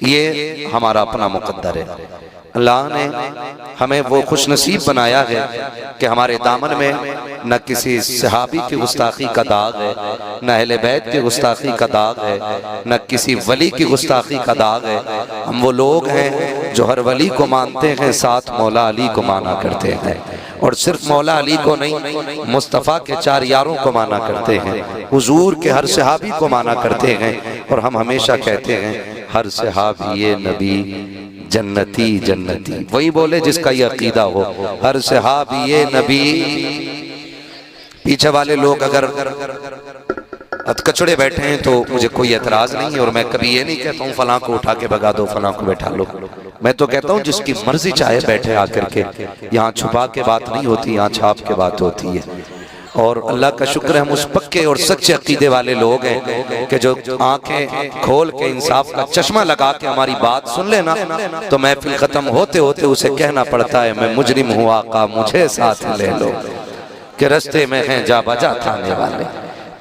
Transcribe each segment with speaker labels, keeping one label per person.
Speaker 1: ये हमारा अपना मुकद्दर है। अल्लाह ने हमें वो खुश नसीब बनाया है कि हमारे दामन में न किसी सहाबी की गुस्ताखी का दाग है, न अहले बैत की गुस्ताखी का दाग है, न किसी वली की गुस्ताखी का दाग है। हम वो लोग हैं जो हर वली को मानते हैं, साथ मौला अली को माना करते हैं, और सिर्फ मौला अली को नहीं, मुस्तफ़ा के 4 यारों को माना करते हैं, हुजूर के हर सहाबी को माना करते हैं। और हम हमेशा कहते हैं हर सहाबी नबी जन्नती जन्नती। वही बोले जिसका ये अकीदा हो, हर सहाबी नबी। पीछे वाले लोग अगर अधकचड़े बैठे हैं तो मुझे कोई एतराज नहीं है, और मैं कभी ये नहीं कहता हूँ फलां को उठा के भगा दो, फलां को बैठा लो। मैं तो कहता हूँ जिसकी मर्जी चाहे बैठे आकर के। यहाँ छुपा के बात नहीं होती, यहाँ छाप के बात होती है। और अल्लाह का शुक्र है हम उस पक्के और सच्चे अकीदे वाले लोग हैं कि जो आंखें खोल के इंसाफ का चश्मा लगा के हमारी बात सुन लेना तो महफिल खत्म होते होते उसे कहना पड़ता है मैं मुजरिम हूँ आका मुझे साथ ले लो, कि रस्ते में हैं जा बजा थाने वाले।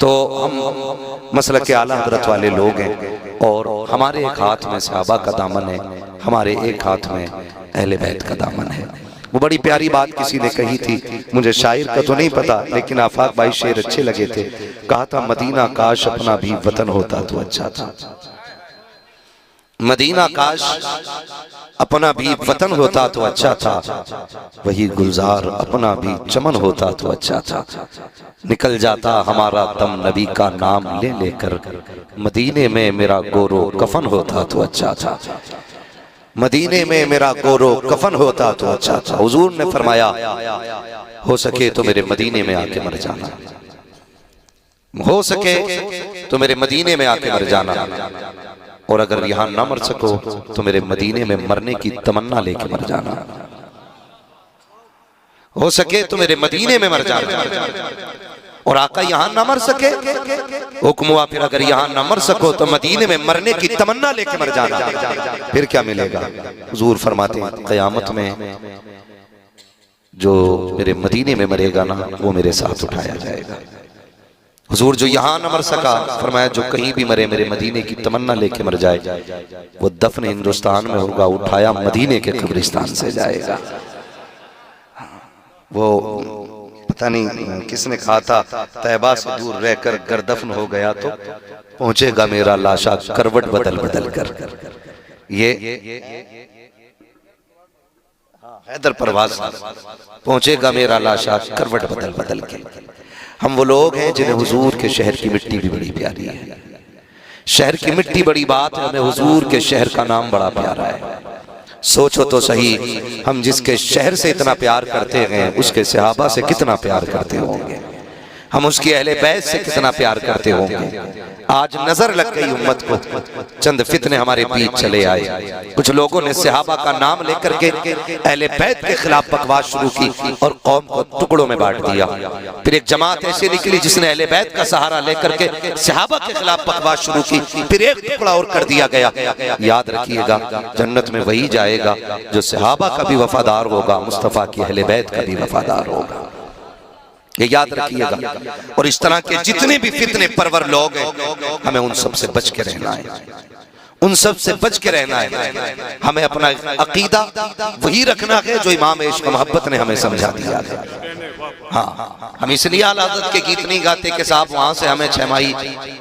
Speaker 1: तो हम मसलक के आला हज़रत वाले लोग हैं, और हमारे एक हाथ में सहाबा का दामन है, हमारे एक हाथ में अहले बैत का दामन है। वो बड़ी प्यारी बात किसी ने कही थी, मुझे शायर का तो नहीं पता, लेकिन आफाक भाई शेर अच्छे लगे थे। कहा था मदीना काश अपना भी वतन होता तो अच्छा था, मदीना काश अपना भी वतन होता तो अच्छा था, वही गुलजार अपना भी चमन होता तो अच्छा था। निकल जाता हमारा दम नबी का नाम ले लेकर, मदीने में मेरा गोरो कफन होता तो अच्छा था, मदीने में मेरा गोरो कफन होता तो अच्छा था। हुजूर ने फरमाया हो सके तो मेरे मदीने में आके मर जाना, हो सके तो मेरे मदीने में आके मर जाना, और अगर यहाँ ना मर सको तो मेरे मदीने में मरने की तमन्ना लेके मर जाना, हो सके तो मेरे मदीने में मर जाना। और आका यहाँ ना मर सके, हुक्म हुआ फिर अगर यहाँ ना मर सको तो मदीने में मरने की तमन्ना लेके मर जाना। फिर क्या मिलेगा? हुजूर फरमाते हैं क़यामत में जो मेरे मदीने में मरेगा ना वो मेरे साथ उठाया जाएगा। हुजूर जो यहाँ न मर सका, फरमाया जो कहीं भी मरे मेरे मदीने की तमन्ना लेके मर जाए, वो दफन हिंदुस्तान में होगा, उठाया मदीने के कब्रिस्तान से जाएगा। वो पता नहीं किसने कहा था, तैबा से दूर रहकर गर दफन हो गया तो पहुंचेगा मेरा लाशा करवट बदल बदल कर। ये हैदर परवाज पहुंचेगा मेरा लाशा करवट बदल बदल के। हम वो लोग हैं जिन्हें हुजूर के शहर की मिट्टी भी बड़ी प्यारी है। शहर की मिट्टी बड़ी बात है, हमें हुजूर के शहर का नाम बड़ा प्यारा है। सोचो तो सही, हम जिसके शहर से इतना प्यार करते हैं उसके सहाबा से कितना प्यार करते होंगे, हम उसकी अहले बैत से कितना प्यार करते होंगे। आज नजर लग गई उम्मत को, चंद फितने हमारे बीच चले आए, कुछ लोगों ने सहाबा का नाम लेकर के अहले बैत के खिलाफ बकवास शुरू की और कौम को टुकड़ों में बांट दिया। फिर एक जमात ऐसी निकली जिसने अहले बैत का सहारा लेकर के सहाबा के खिलाफ बकवास शुरू की, फिर एक टुकड़ा और कर दिया गया। याद रखिएगा जन्नत में वही जाएगा जो सहाबा का भी वफादार होगा, मुस्तफा की अहले बैत का भी वफादार होगा, ये याद रखिएगा। और इस तरह के जितने भी फितने परवर लोग हैं हमें उन सब से बच के रहना है, उन सब से बच के रहना है। हमें अपना अकीदा वही रखना है जो इमाम इश्क मोहब्बत ने हमें समझा दिया है। हाँ, हम इसलिए आला हज़रत के गीत नहीं गाते कि साहब वहां से हमें 6 माही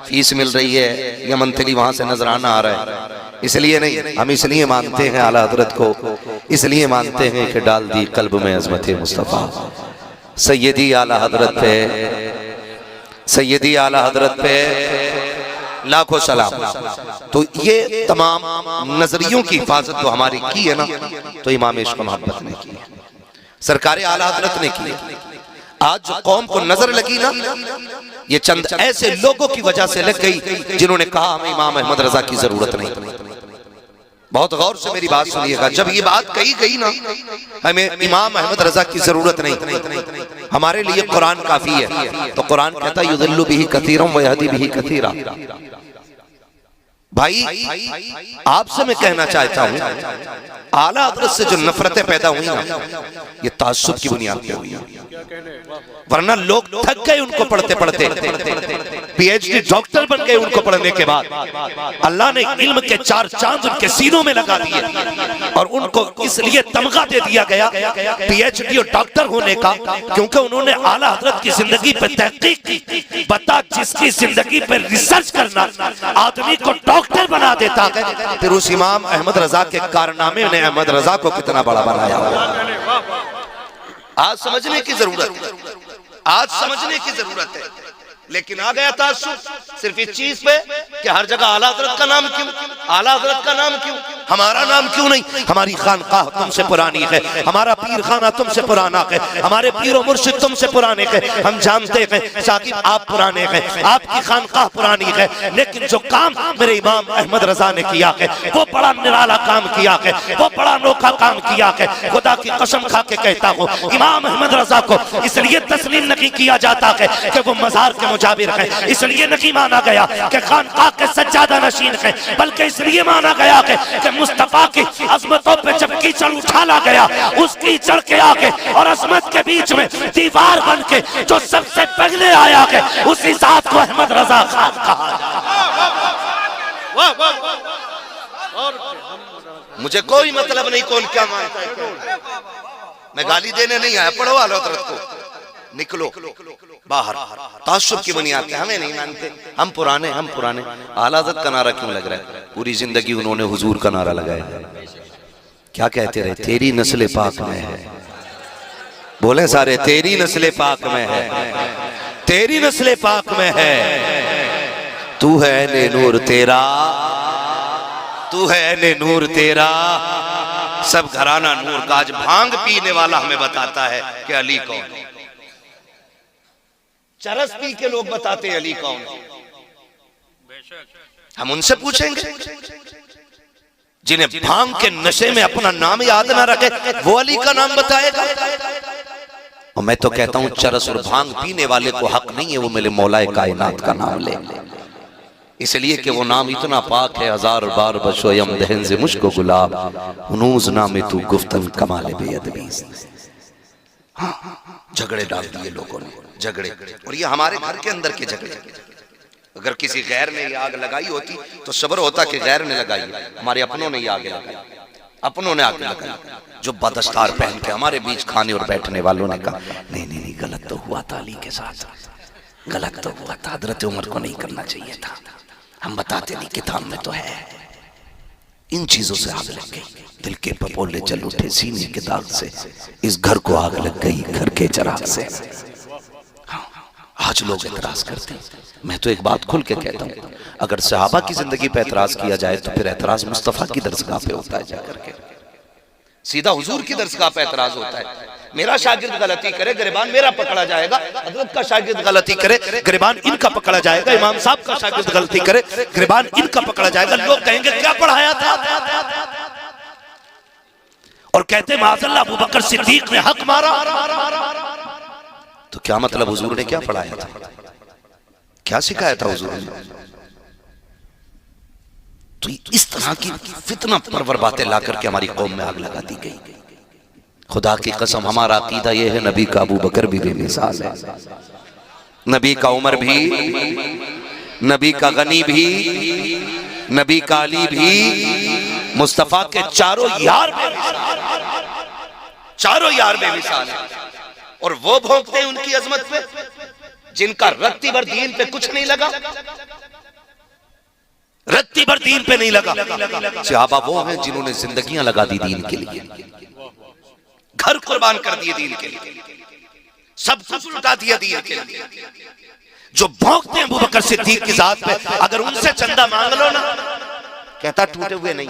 Speaker 1: फीस मिल रही है या मंथली वहां से नजराना आ रहा है, इसलिए नहीं। हम इसलिए मानते हैं आला हज़रत को, इसलिए मानते हैं कि डाल दी कल्ब में अज़मत मुस्तफ़ा, सैयदी आला हज़रत पे, सैयदी आला हज़रत पे लाखों सलाम। तो ये तमाम नजरियों की हिफाजत तो हमारी की है ना, तो इमाम इश्क मोहब्बत ने की, सरकार आला हज़रत ने की। आज जो कौम को नजर लगी ना, ये चंद ऐसे लोगों की वजह से लग गई जिन्होंने कहा हमें इमाम अहमद रजा की जरूरत नहीं। बहुत गौर से मेरी बात सुनिएगा, जब ये बात कही गई ना हमें इमाम अहमद रजा की जरूरत नहीं, हमारे लिए कुरान काफी है, तो कुरान कहता है युदिल्लु बिही कसीरम व यहदी बिही कसीरा। भाई आपसे मैं कहना चाहता हूं, आला हज़रत से जो नफरतें पैदा हुई ना ये ताज्जुब की बुनियाद पे हुई है। वरना लोग थक गए उनको पढ़ते पढ़ते, पीएचडी डॉक्टर बन गए उनको पढ़ने के बाद। अल्लाह ने इल्म के 4 चांद उनके सीनों में लगा दिए और उनको इसलिए तमगा दे दिया गया पीएचडी और डॉक्टर होने का, क्योंकि उन्होंने आला हजरत की जिंदगी पर तहकीक की। बता, जिसकी जिंदगी पर रिसर्च करना आदमी को डॉक्टर बना देता है, फिर उस इमाम अहमद रजा के कारनामे ने अहमद रजा को कितना बड़ा बनाया। आज समझने की जरूरत है, आज समझने की जरूरत है। लेकिन आ गया ताज्जुब सिर्फ इस चीज पे कि हर जगह आला हजरत का नाम क्यों, आला हजरत का नाम क्यों, हमारा नाम क्यों नहीं। हमारी खानकाह तुमसे पुरानी है, हमारा पीर खाना तुमसे पुराना है, हमारे पीर और मुर्शिद तुमसे पुराने हैं। हम जानते हैं शाकिब आप पुराने हैं, आपकी खानकाह पुरानी है, लेकिन जो काम मेरे इमाम अहमद रजा ने किया है वो बड़ा निराला काम किया है, वो बड़ा अनोखा काम किया है। खुदा की कसम खा के कहता हूँ, इमाम अहमद रजा को इसलिए तस्लीम नहीं किया जाता है कि वो मजार के मुजाबिर है, इसलिए नहीं माना गया कि खानकाह के सज्जादा नशीन है, बल्कि इसलिए माना गया कि मुस्तफा की अजमतों पे जब कीचड़ उठाला गया, उस कीचड़ के आगे और अजमत के बीच में दीवार बन के जो सबसे पहले आया है उसी जात को अहमद रजा खान कहा। मुझे कोई मतलब नहीं कौन क्या मानता है, मैं गाली देने नहीं आया। पढ़ो आला हजरत को, निकलो बाहर। ताज्जुब की बुनियाद पे हमें नहीं मानते, हम पुराने, हम पुराने। आला हज़रत का नारा क्यों लग रहा है? पूरी जिंदगी उन्होंने हुजूर का नारा लगाया। क्या कहते रहे? तेरी नस्ल पाक में है। बोले सारे, तेरी नस्ल पाक में है, तेरी नस्ल पाक में है। तू है ने नूर तेरा, तू है ने नूर तेरा, सब घराना नूर का। आज भांग पीने वाला हमें बताता है कि अली कौन। चरस पी के लोग बताते हैं अली कौन। हम उनसे पूछेंगे जिन्हें भांग के नशे में अपना नाम याद ना रखे, वो अली का नाम बताएगा। और मैं तो कहता हूं चरस और भांग पीने वाले को हक नहीं है वो मेरे मौलाए कायनात का नाम ले, इसलिए कि वो नाम इतना पाक है। 1000 बार बशोयम दहन से मुश्को गुलाब, हुनूज नामे तू गुफ्तन कमाले बेअदबी। झगड़े डाल दिए लोगों ने, झगड़े। और ये हमारे घर के अंदर के झगड़े। अगर किसी गैर ने ये आग लगाई होती तो सब्र होता कि गैर ने लगाई, हमारे अपनों ने ये आग लगाई, अपनों ने आग लगाई। जो बदस्तार पहन के हमारे बीच खाने और बैठने वालों ने कहा नहीं नहीं नहीं, गलत तो हुआ था अली के साथ, गलत तो हुआ था, हजरत उमर को नहीं करना चाहिए था। हम बताते नहीं, किताब में तो है। इन चीजों से आग लग गई, दिल के पपोले जल उठे सीने के दाग से, इस घर को आग लग गई घर के चिराग से। आज लोग एतराज करते हैं। मैं तो एक बात खुल के कहता हूँ, अगर सहाबा की जिंदगी पे एतराज किया जाए तो फिर एतराज मुस्तफा की दरसगाह पे होता है जाकर के, सीधा हुजूर की दरसगाह पे एतराज होता है। मेरा शागिर्द गलती करे, गिरबान मेरा पकड़ा जाएगा। हजरत का शागिर्द गलती करे, गिरबान इनका पकड़ा जाएगा। इमाम साहब का शागिर्द गलती करे, गिरबान इनका पकड़ा जाएगा। लोग कहेंगे क्या पढ़ाया था, और कहते माज़अल्लाह अबू बकर सिद्दीक ने हक मारा। तो क्या मतलब हुजूर ने क्या पढ़ाया था, क्या सिखाया था हुजूर ने? तो इस तरह की फितना परवर बातें लाकर के हमारी कौम में आग लगा दी गई। खुदा की कसम, हमारा अकीदा यह है, नबी का अबू बकर भी बेमिसाल है, नबी का उमर भी, नबी का गनी भी, नबी का अली भी, मुस्तफा के चारों यार बेमिसाल, चारों यार बेमिसाल है। और वो भोंकते हैं उनकी अजमत पे जिनका रत्ती भर दीन पे कुछ नहीं लगा, रत्ती भर दीन पे नहीं लगा। सहाबा वो हैं जिन्होंने जिंदगियां लगा दी दीन के लिए, घर कुर्बान कर दिए दीन के लिए, सब कुछ लुटा दिया दीन के लिए। जो भौंकते हैं अबू बकर सिद्दीक की जात पे, अगर उनसे चंदा मांग लो ना, कहता टूटे हुए नहीं।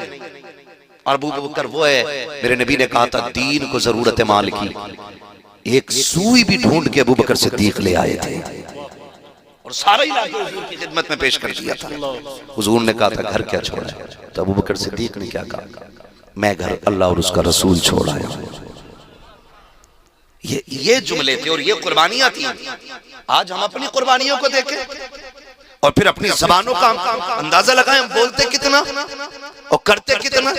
Speaker 1: और अबू बकर वो है, मेरे नबी ने कहा था दीन को जरूरत है माल की, एक सुई भी ढूंढ के अबू बकर सिद्दीक ले आए थे और सारा इलाका हुजूर की खिदमत में पेश कर दिया था। हुजूर ने कहा था घर क्या छोड़ा है, तो अबू बकर सिद्दीक ने क्या कहा, मैं घर अल्लाह और उसका रसूल छोड़ आया। ये जुमले थे और ये कुर्बानियां थी। आज हम अपनी कुर्बानियों को देखें, और फिर अपनी जबानों का अंदाजा लगाएं, बोलते कितना और करते कितना।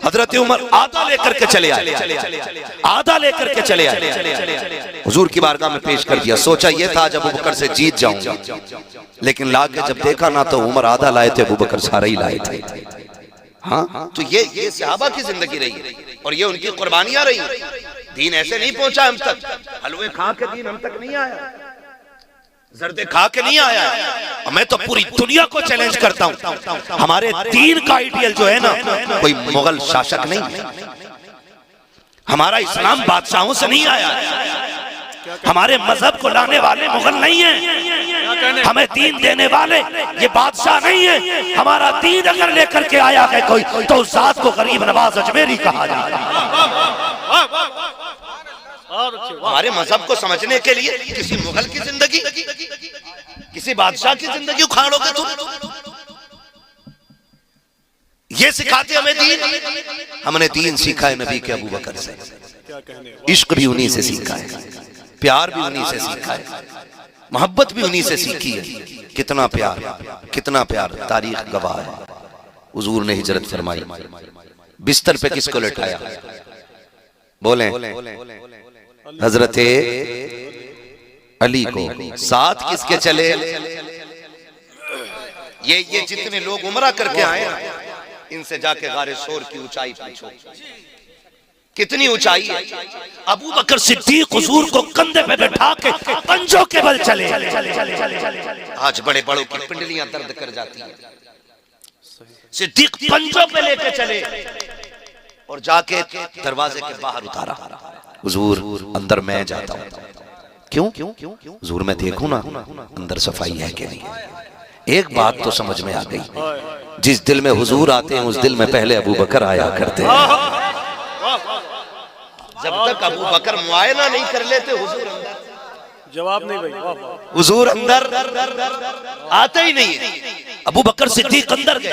Speaker 1: हजरत उमर आधा लेकर के चले आए, आधा लेकर के चले आए, हुजूर की बारगाह में पेश कर दिया। सोचा ये था जब अबू बकर से जीत जाऊंगा, लेकिन लाके जब देखा ना तो उमर आधा लाए थे, अबू बकर सारा ही लाए थे। हाँ, तो ये सहाबा की जिंदगी रही और ये उनकी कुर्बानियां रही। दीन ऐसे नहीं पहुंचा हम तक, हलवे खा के दीन हम तक नहीं आया, जर्दे खा के नहीं आया। मैं तो पूरी दुनिया को चैलेंज करता हूं, हमारे दीन का आइडियल जो है ना, कोई मुगल शासक नहीं, हमारा इस्लाम बादशाहों से नहीं आया, हमारे मजहब को लाने वाले मुगल नहीं है, हमें दीन देने वाले ये बादशाह नहीं है। हमारा दीन अगर लेकर के आया है कोई, तो उस जात को गरीब नवाज अजमेरी कहा जाता है। हमारे मजहब को समझने के लिए किसी मुगल की जिंदगी, किसी बादशाह की जिंदगी उखाड़ोगे तुम? ये सिखाते हमें दीन। हमने दीन सीखा है नबी के अबू बकर से, इश्क भी उन्हीं से सीखा है, प्यार भी उन्हीं से सीखा है, मोहब्बत भी उन्हीं से सीखी है। कितना प्यार, कितना प्यार, तारीख गवाह है। हुजूर ने हिजरत फरमाई, बिस्तर पे किसको लिटाया? बोले हजरते अली को। साथ किसके चले? ये जितने लोग उमरा करके आए ना, इनसे जाके गारे शोर की ऊंचाई पूछो, कितनी ऊंचाई है। अबू बकर सिद्दीक हुजूर को कंधे पे बैठा के पंजों के बल चले। आज बड़े बड़ों की पिंडलियां दर्द कर जाती है, सिद्दीक पंजों पे लेके चले और जाके दरवाजे के बाहर उतारा। हुजूर अंदर मैं जाता हूं। क्यों? हुजूर मैं देखूं ना अंदर सफाई है कि नहीं। एक बात तो समझ में आ गई, जिस दिल में हुजूर आते हैं उस दिल में पहले अबू बकर आया करते हैं। जब तक अबू बकर मुआयना नहीं कर लेते हुजूर अंदर
Speaker 2: जवाब नहीं भाई,
Speaker 1: हुजूर अंदर आते ही नहीं है। अबू बकर सिद्दीक अंदर गए।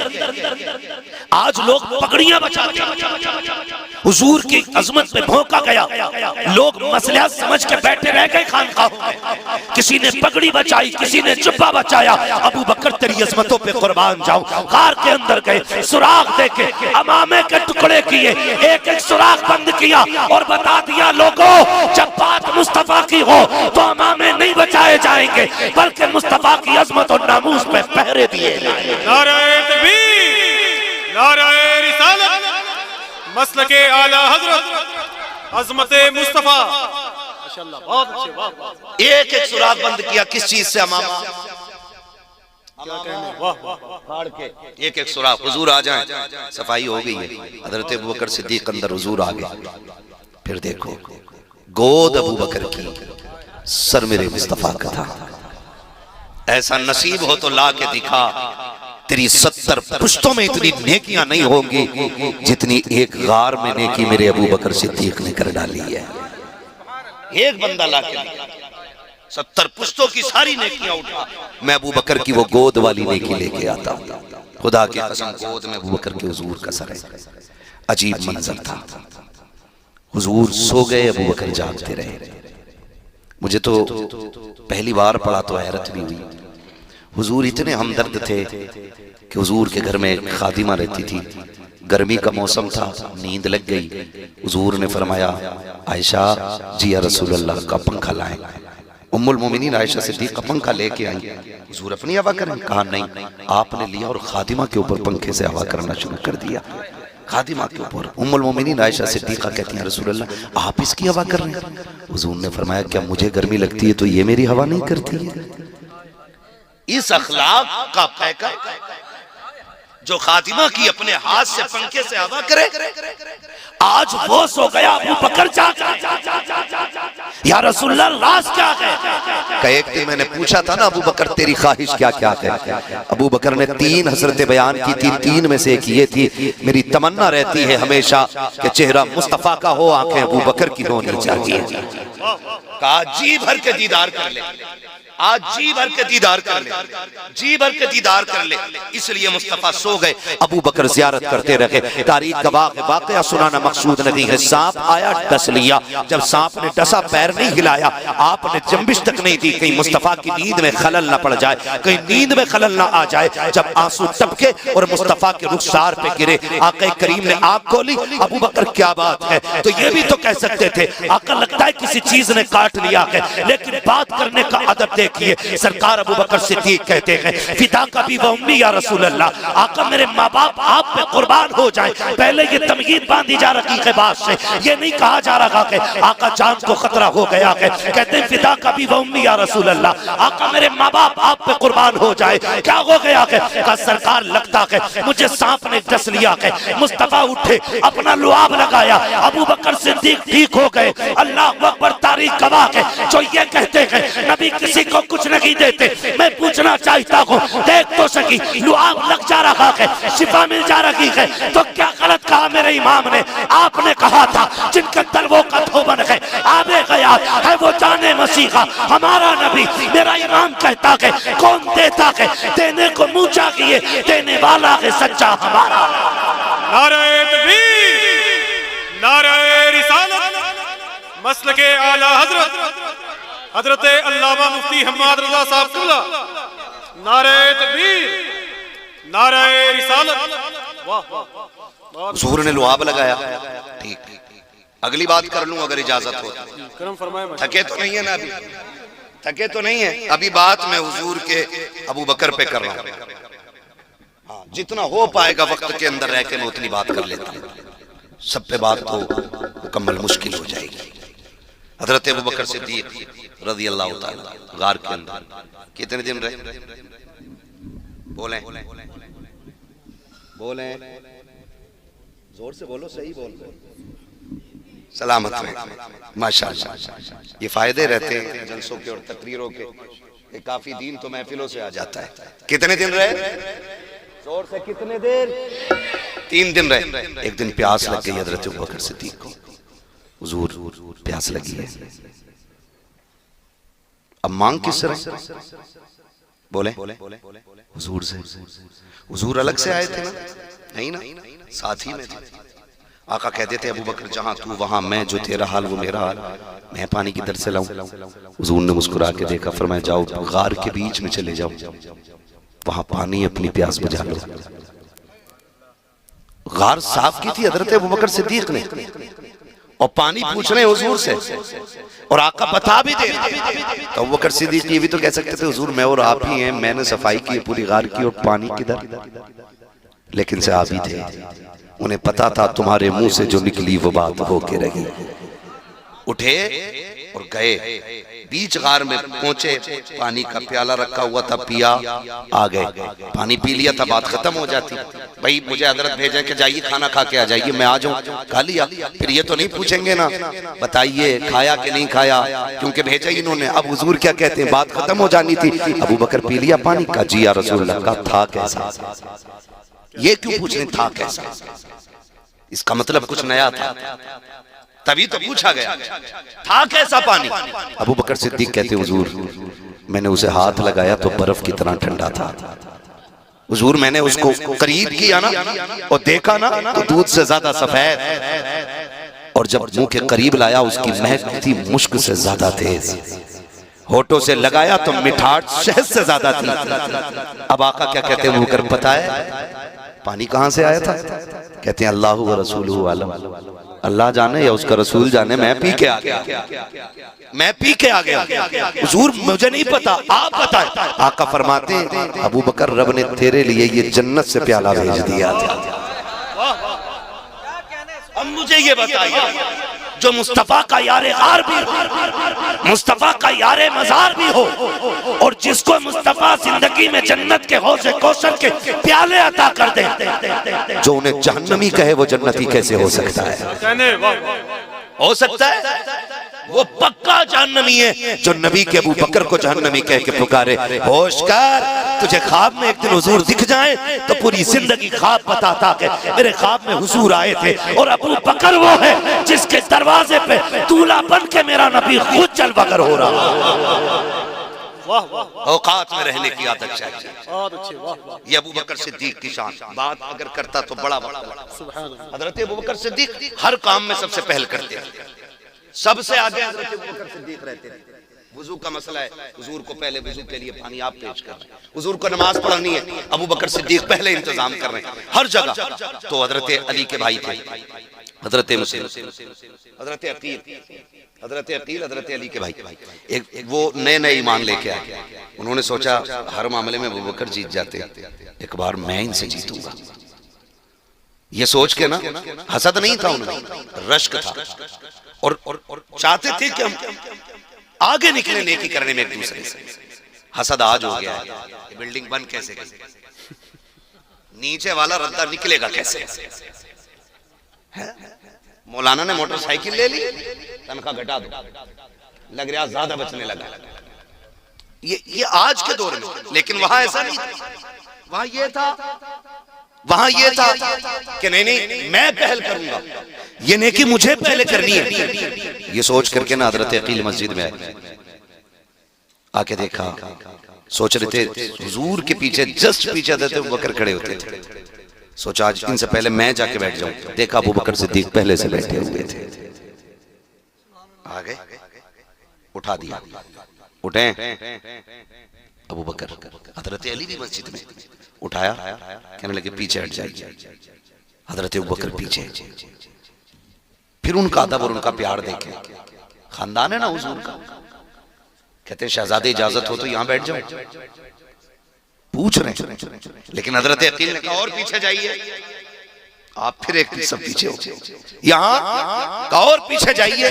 Speaker 1: आज लोग पगड़ियां बचाते हैं, हुजूर की अजमत में भौंका गया, लोग मसला समझ के बैठे रह गए खानकाहों में। किसी ने पगड़ी बचाई, किसी ने जुब्बा बचाया। अबू बकर तेरी अजमतों पे कुर्बान जाऊं। कार के अंदर गए, सुराख देके अमामे के टुकड़े किए, एक एक सुराख बंद किया और बता दिया लोगों, जब बात मुस्तफा की हो तो अमामे नहीं बचाए जाएंगे, बल्कि मुस्तफा की अजमत और नामूस पे पहरे दिए।
Speaker 2: नारे तकबीर, नारे रिसालत, मसलके आला हजरत, अज़मते मुस्तफा। माशाअल्लाह, बहुत अच्छे, वाह।
Speaker 1: एक एक सुराख बंद किया, किस चीज से? अमामा।
Speaker 2: क्या कहने, वाह
Speaker 1: फाड़ के एक एक सुराख। हुजूर आ जाएं, सफाई हो गई है। हजरत अबू बकर सिद्दीक अंदर, हुजूर आ गए। फिर देखो, गोद अबू बकर की, सर मेरे मुस्तफा का था। ऐसा नसीब हो तो ला के दिखा, तेरी 70 पुश्तों में इतनी नेकियां नहीं होंगी जितनी एक गार में नेकी मेरे अबू बकर सिद्दीक ने कर डाली है। एक बंदा ला के 70 पुश्तों की सारी नेकियां उठा, मैं अबू बकर की वो गोद वाली नेकी लेके आता हूं। खुदा की कसम, गोद में अबू बकर के हुजूर का सर है। अजीब मंजर था। हुजूर सो गए, अबू बकर जागते रहे। मुझे तो पहली बार पढ़ा तो हैरत भी हुई। हुजूर इतने हमदर्द थे कि हुजूर के घर में एक खादिमा रहती थी। गर्मी का मौसम था, नींद लग गई। हुजूर ने फरमाया, आयशा जी या रसूल अल्लाह का पंखा लाएं। उम्मुल मोमिनीन आयशा सिद्दीक़ का पंखा लेके आई। हुजूर अपनी हवा करें? कहा नहीं, आपने लिया और खादिमा के ऊपर पंखे से हवा करना शुरू कर दिया। खादिमा के ऊपर। उम्मुल मोमिनीन आयशा सिद्दीक़ा कहती हैं, रसूल अल्लाह आप इसकी हवा कर रहे हैं? हुजूर ने फरमाया, क्या मुझे गर्मी लगती है तो ये मेरी हवा नहीं करती है? इस अखलाक का पैकर जो खातिमा की अपने हाथ से पंखे से हवा करे, आज वो सो गया। अबू बकर या रसूलल्लाह राज क्या है? एक दिन मैंने पूछा था ना, अबू बकर तेरी ख्वाहिश क्या क्या है? अबू बकर ने 3 हसरतें बयान की थी। 3 में से एक ये थी, मेरी तमन्ना रहती है हमेशा कि चेहरा मुस्तफा का हो, आंखें अबू बकर की होनी चाहिए। कहा जी भर के दीदार कर ले। आज जी भर के दीदार कर ले, जी भर के दीदार कर ले। इसलिए मुस्तफा सो गए, अबू बकर जियारत करते रहे। तारीख गवाह है, वाकया सुनाना मकसूद नहीं है। सांप आया, डस लिया। जब सांप ने डसा, पैर नहीं हिलाया, आपने जंबिश तक नहीं दी, कहीं मुस्तफा की नींद में खलल ना पड़ जाए, कहीं नींद में खलल ना आ जाए। जब आंसू टपके और मुस्तफा के रुखसार पे गिरे, आका करीम ने आंख खोली। अबू बकर क्या बात है, तो ये भी तो कह सकते थे आका लगता है किसी चीज ने काट लिया है, लेकिन बात करने का अदब देखिए। सरकार अबू बकर सिद्दीक कहते हैं, फिदा का भी व उम्मी या रसूल अल्लाह, आका मेरे माँ बाप आप पे कुर्बान हो जाए। पहले ये तमहीद बांधी जा रही है बात से, ये नहीं कहा जा रहा है आका जान को खतरा हो गया है। कहते हैं फिदा का भी व उम्मी या रसूल अल्लाह, आका मेरे माँ बाप आप पे कुर्बान हो जाए। क्या हो गया है? कहा सरकार लगता है मुझे सांप ने डस लिया है। मुस्तफा उठे, अपना लुआब लगाया, अबू बकर सिद्दीक ठीक हो गए। अल्लाह अकबर, तारीख गवाह है जो ये कहते हैं नबी किसी को कुछ नहीं देते। मैं पूछना चाहता हूँ, देख तो सकी लुआब लग जा रहा है, शिफा मिल जा रही है, तो क्या गलत कहा मेरे इमाम ने? आपने कहा था जिनके तलवों का धोबन है, आबे गया है वो जाने मसीहा, हमारा नबी। मेरा इमाम कहता है कौन देता है, देने को मुँह चाहिए, देने वाला है सच्चा हमारा।
Speaker 2: नारे तकबीर, नारे रिसालत, मसलके आला हजरत अल्लामा मुफ्ती हम्माद रजा साहब कुल्ला। नारे तकबीर, नारे रिसालत। वाह,
Speaker 1: हुजूर ने लुआब लगाया। ठीक, अगली बात कर लूं अगर इजाजत हो।
Speaker 2: करम फरमाए।
Speaker 1: थके तो नहीं है ना अभी, थके तो नहीं है अभी। बात मैं हुजूर के अबू बकर पे कर रहा हूँ। हाँ, जितना हो पाएगा वक्त के अंदर रह के मैं उतनी बात कर लेता हूँ। सब पे बात तो मुकम्मल मुश्किल हो जाएगी। हजरत अबू बकर सिद्दीक रज़ी अल्लाह ताला गार के अंदर कितने दिन रहे? बोलें बोलें, जोर से बोलो, सही बोल। सलामत में, माशाअल्लाह। ये फायदे रहते हैं जलसों के और तकरीरों के, काफी दिन तो महफिलों से आ जाता है। कितने दिन रहे? जोर से, कितने देर? 3 दिन रहे। एक दिन प्यास लग गई हजरत अबू बकर सिद्दीक को। हुजूर प्यास लगी है, अब मांग किस तरह? बोले हुजूर से। हुजूर अलग से आए थे ना? नहीं ना, साथ ही में थे। आका कहते थे अबू बकर जहां तू वहां मैं, जो तेरा हाल वो मेरा हाल, मैं पानी की दर से लाऊं। हुजूर ने मुस्कुरा के देखा, फरमाया जाओ गार के बीच में चले जाओ, वहां पानी अपनी प्यास बुझा लो। गार साफ की थी हजरत अबू बकर सिद्दीक ने, और पानी पूछ रहे हैं हुजूर से, और आका बता भी दे। तो अबू बकर सिद्दीक ये भी तो कह सकते थे हुजूर मैं और आप ही हैं, मैंने सफाई की पूरी गार की और पानी किधर। लेकिन सहाबी थे, उन्हें पता था तुम्हारे मुंह से जो निकली वो बात होके रही। उठे और गए, बीच गार में पहुंचे, पानी का प्याला रखा हुआ था, पिया, आ गए, पानी पी लिया था, बात खत्म हो जाती। भाई मुझे हजरत भेजा कि जाइए खाना खा के आ जाइए, मैं आ जाऊं, खा लिया। फिर ये तो नहीं पूछेंगे ना बताइए खाया कि नहीं खाया, क्योंकि भेजा ही इन्होंने। अब हुजूर क्या कहते हैं, बात खत्म हो जानी थी। अबू बकर पी लिया पानी का, जी या रसूल अल्लाह का, था कैसा? ये क्यों पूछ रहे था कैसा? इसका मतलब कुछ नया था, तभी तो पूछा गया था कैसा पानी। अबू बकर सिद्दीक कहते हुजूर मैंने उसे हाथ लगाया तो बर्फ की तरह ठंडा था। हुजूर मैंने उसको करीब किया ना और देखा ना तो दूध से ज्यादा सफेद, और जब मुंह के करीब लाया उसकी महक थी मुश्क से ज्यादा तेज, होठों से लगाया तो मिठास शहद से ज्यादा थी। अब आका क्या कहते हैं मुकर पता है पानी कहां से आया था? कहते हैं अल्लाह व रसूलुहु आलम, अल्लाह जाने या उसका रसूल जाने, मैं पी के आ गया, मैं पी के आ गया। हुजूर मुझे नहीं पता, आप बताएं। आका फरमाते अबू बकर रब ने तेरे लिए ये जन्नत से प्याला भेज दिया था। अब मुझे ये बताइए जो मुस्तफा का यारे गार भी हो, मुस्तफा का यारे मजार भी हो, और जिसको मुस्तफा जिंदगी में जन्नत के हौज़े कौसर के प्याले अता कर दे, जो उन्हें जहन्नमी कहे वो जन्नती कैसे हो सकता है? हो सकता है वो पक्का जहन्नमी है जो नबी के अबू बकर को जहन्नमी कह के पुकारे। होशकार, तुझे ख्वाब में एक दिन हुजूर दिख जाए तो पूरी जिंदगी ख्वाब बताता कि मेरे ख्वाब में हुजूर आए थे, और अबू बकर वो है जिसके दरवाजे पे दूल्हा बन के मेरा नबी खुद चल बगर हो रहा,
Speaker 2: वाह वाह,
Speaker 1: औकात में रहने की आदत चाहिए।
Speaker 2: बहुत अच्छे, वाह वाह,
Speaker 1: ये अबू बकर सिद्दीक की शान। बात अगर करता तो बड़ा वक्त लगता।
Speaker 2: सुभान अल्लाह।
Speaker 1: हजरत अबू बकर सिद्दीक हर काम में सबसे पहल करते थे, सबसे आगे हजरत अबू बकर सिद्दीक रहते थे। वुजू का मसला है, हुजूर को पहले वुजू के लिए पानी आप पेश कर रहे हैं, हुजूर को नमाज पढ़नी है, अबू बकर सिद्दीक पहले इंतजाम कर रहे हैं हर जगह। तो हजरत अली के भाई थे, हजरत मुस्लिम, हजरत अकील, हजरत अली के भाई, एक वो नए नए ईमान लेके आए। उन्होंने सोचा हर मामले में अबू बकर जीत जाते, एक बार मैं इनसे जीतूंगा। ये सोच के ना, हसद नहीं था उन्हें, रश्क था, और चाहते थे कि हम आगे निकले नेकी करने में एक दूसरे से। हसद आज हो गया है, ये बिल्डिंग बन कैसे गई, नीचे वाला रद्दा निकलेगा कैसे। मौलाना ने मोटरसाइकिल ले ली, तनख्वाह घटा दो, लग रहा ज्यादा बचने लगा। ये आज के दौर में, लेकिन वहां ऐसा नहीं था। वहां ये था कि नहीं मैं पहल करूंगा, ये नेकी मुझे पहले करनी है। ये सोच करके ना हजरत अकील मस्जिद में आए, आके देखा, सोच रहे थे हुजूर के पीछे, जस्ट पीछे हजरत अबू बकर खड़े होते थे। सोचा आज इनसे पहले मैं जाके बैठ जाऊं। देखा अबू बकर सिद्दीक पहले से बैठे हुए थे। आ गए, उठा दिया, उठे अबू बकर, हजरत अली भी मस्जिद में, उठाया, कहने लगे पीछे हट जाइए। हजरत अबू बकर पीछे, फिर उनका अदब और उनका प्यार देखे, खानदान है ना हुजूर का, कहते हैं शहजादे इजाजत हो तो यहां बैठ जाओ, पूछ रहे हैं। लेकिन हजरत अकील ने कहा और पीछे जाइए। आप फिर एक सब पीछे हो, यहाँ कहा और पीछे जाइए,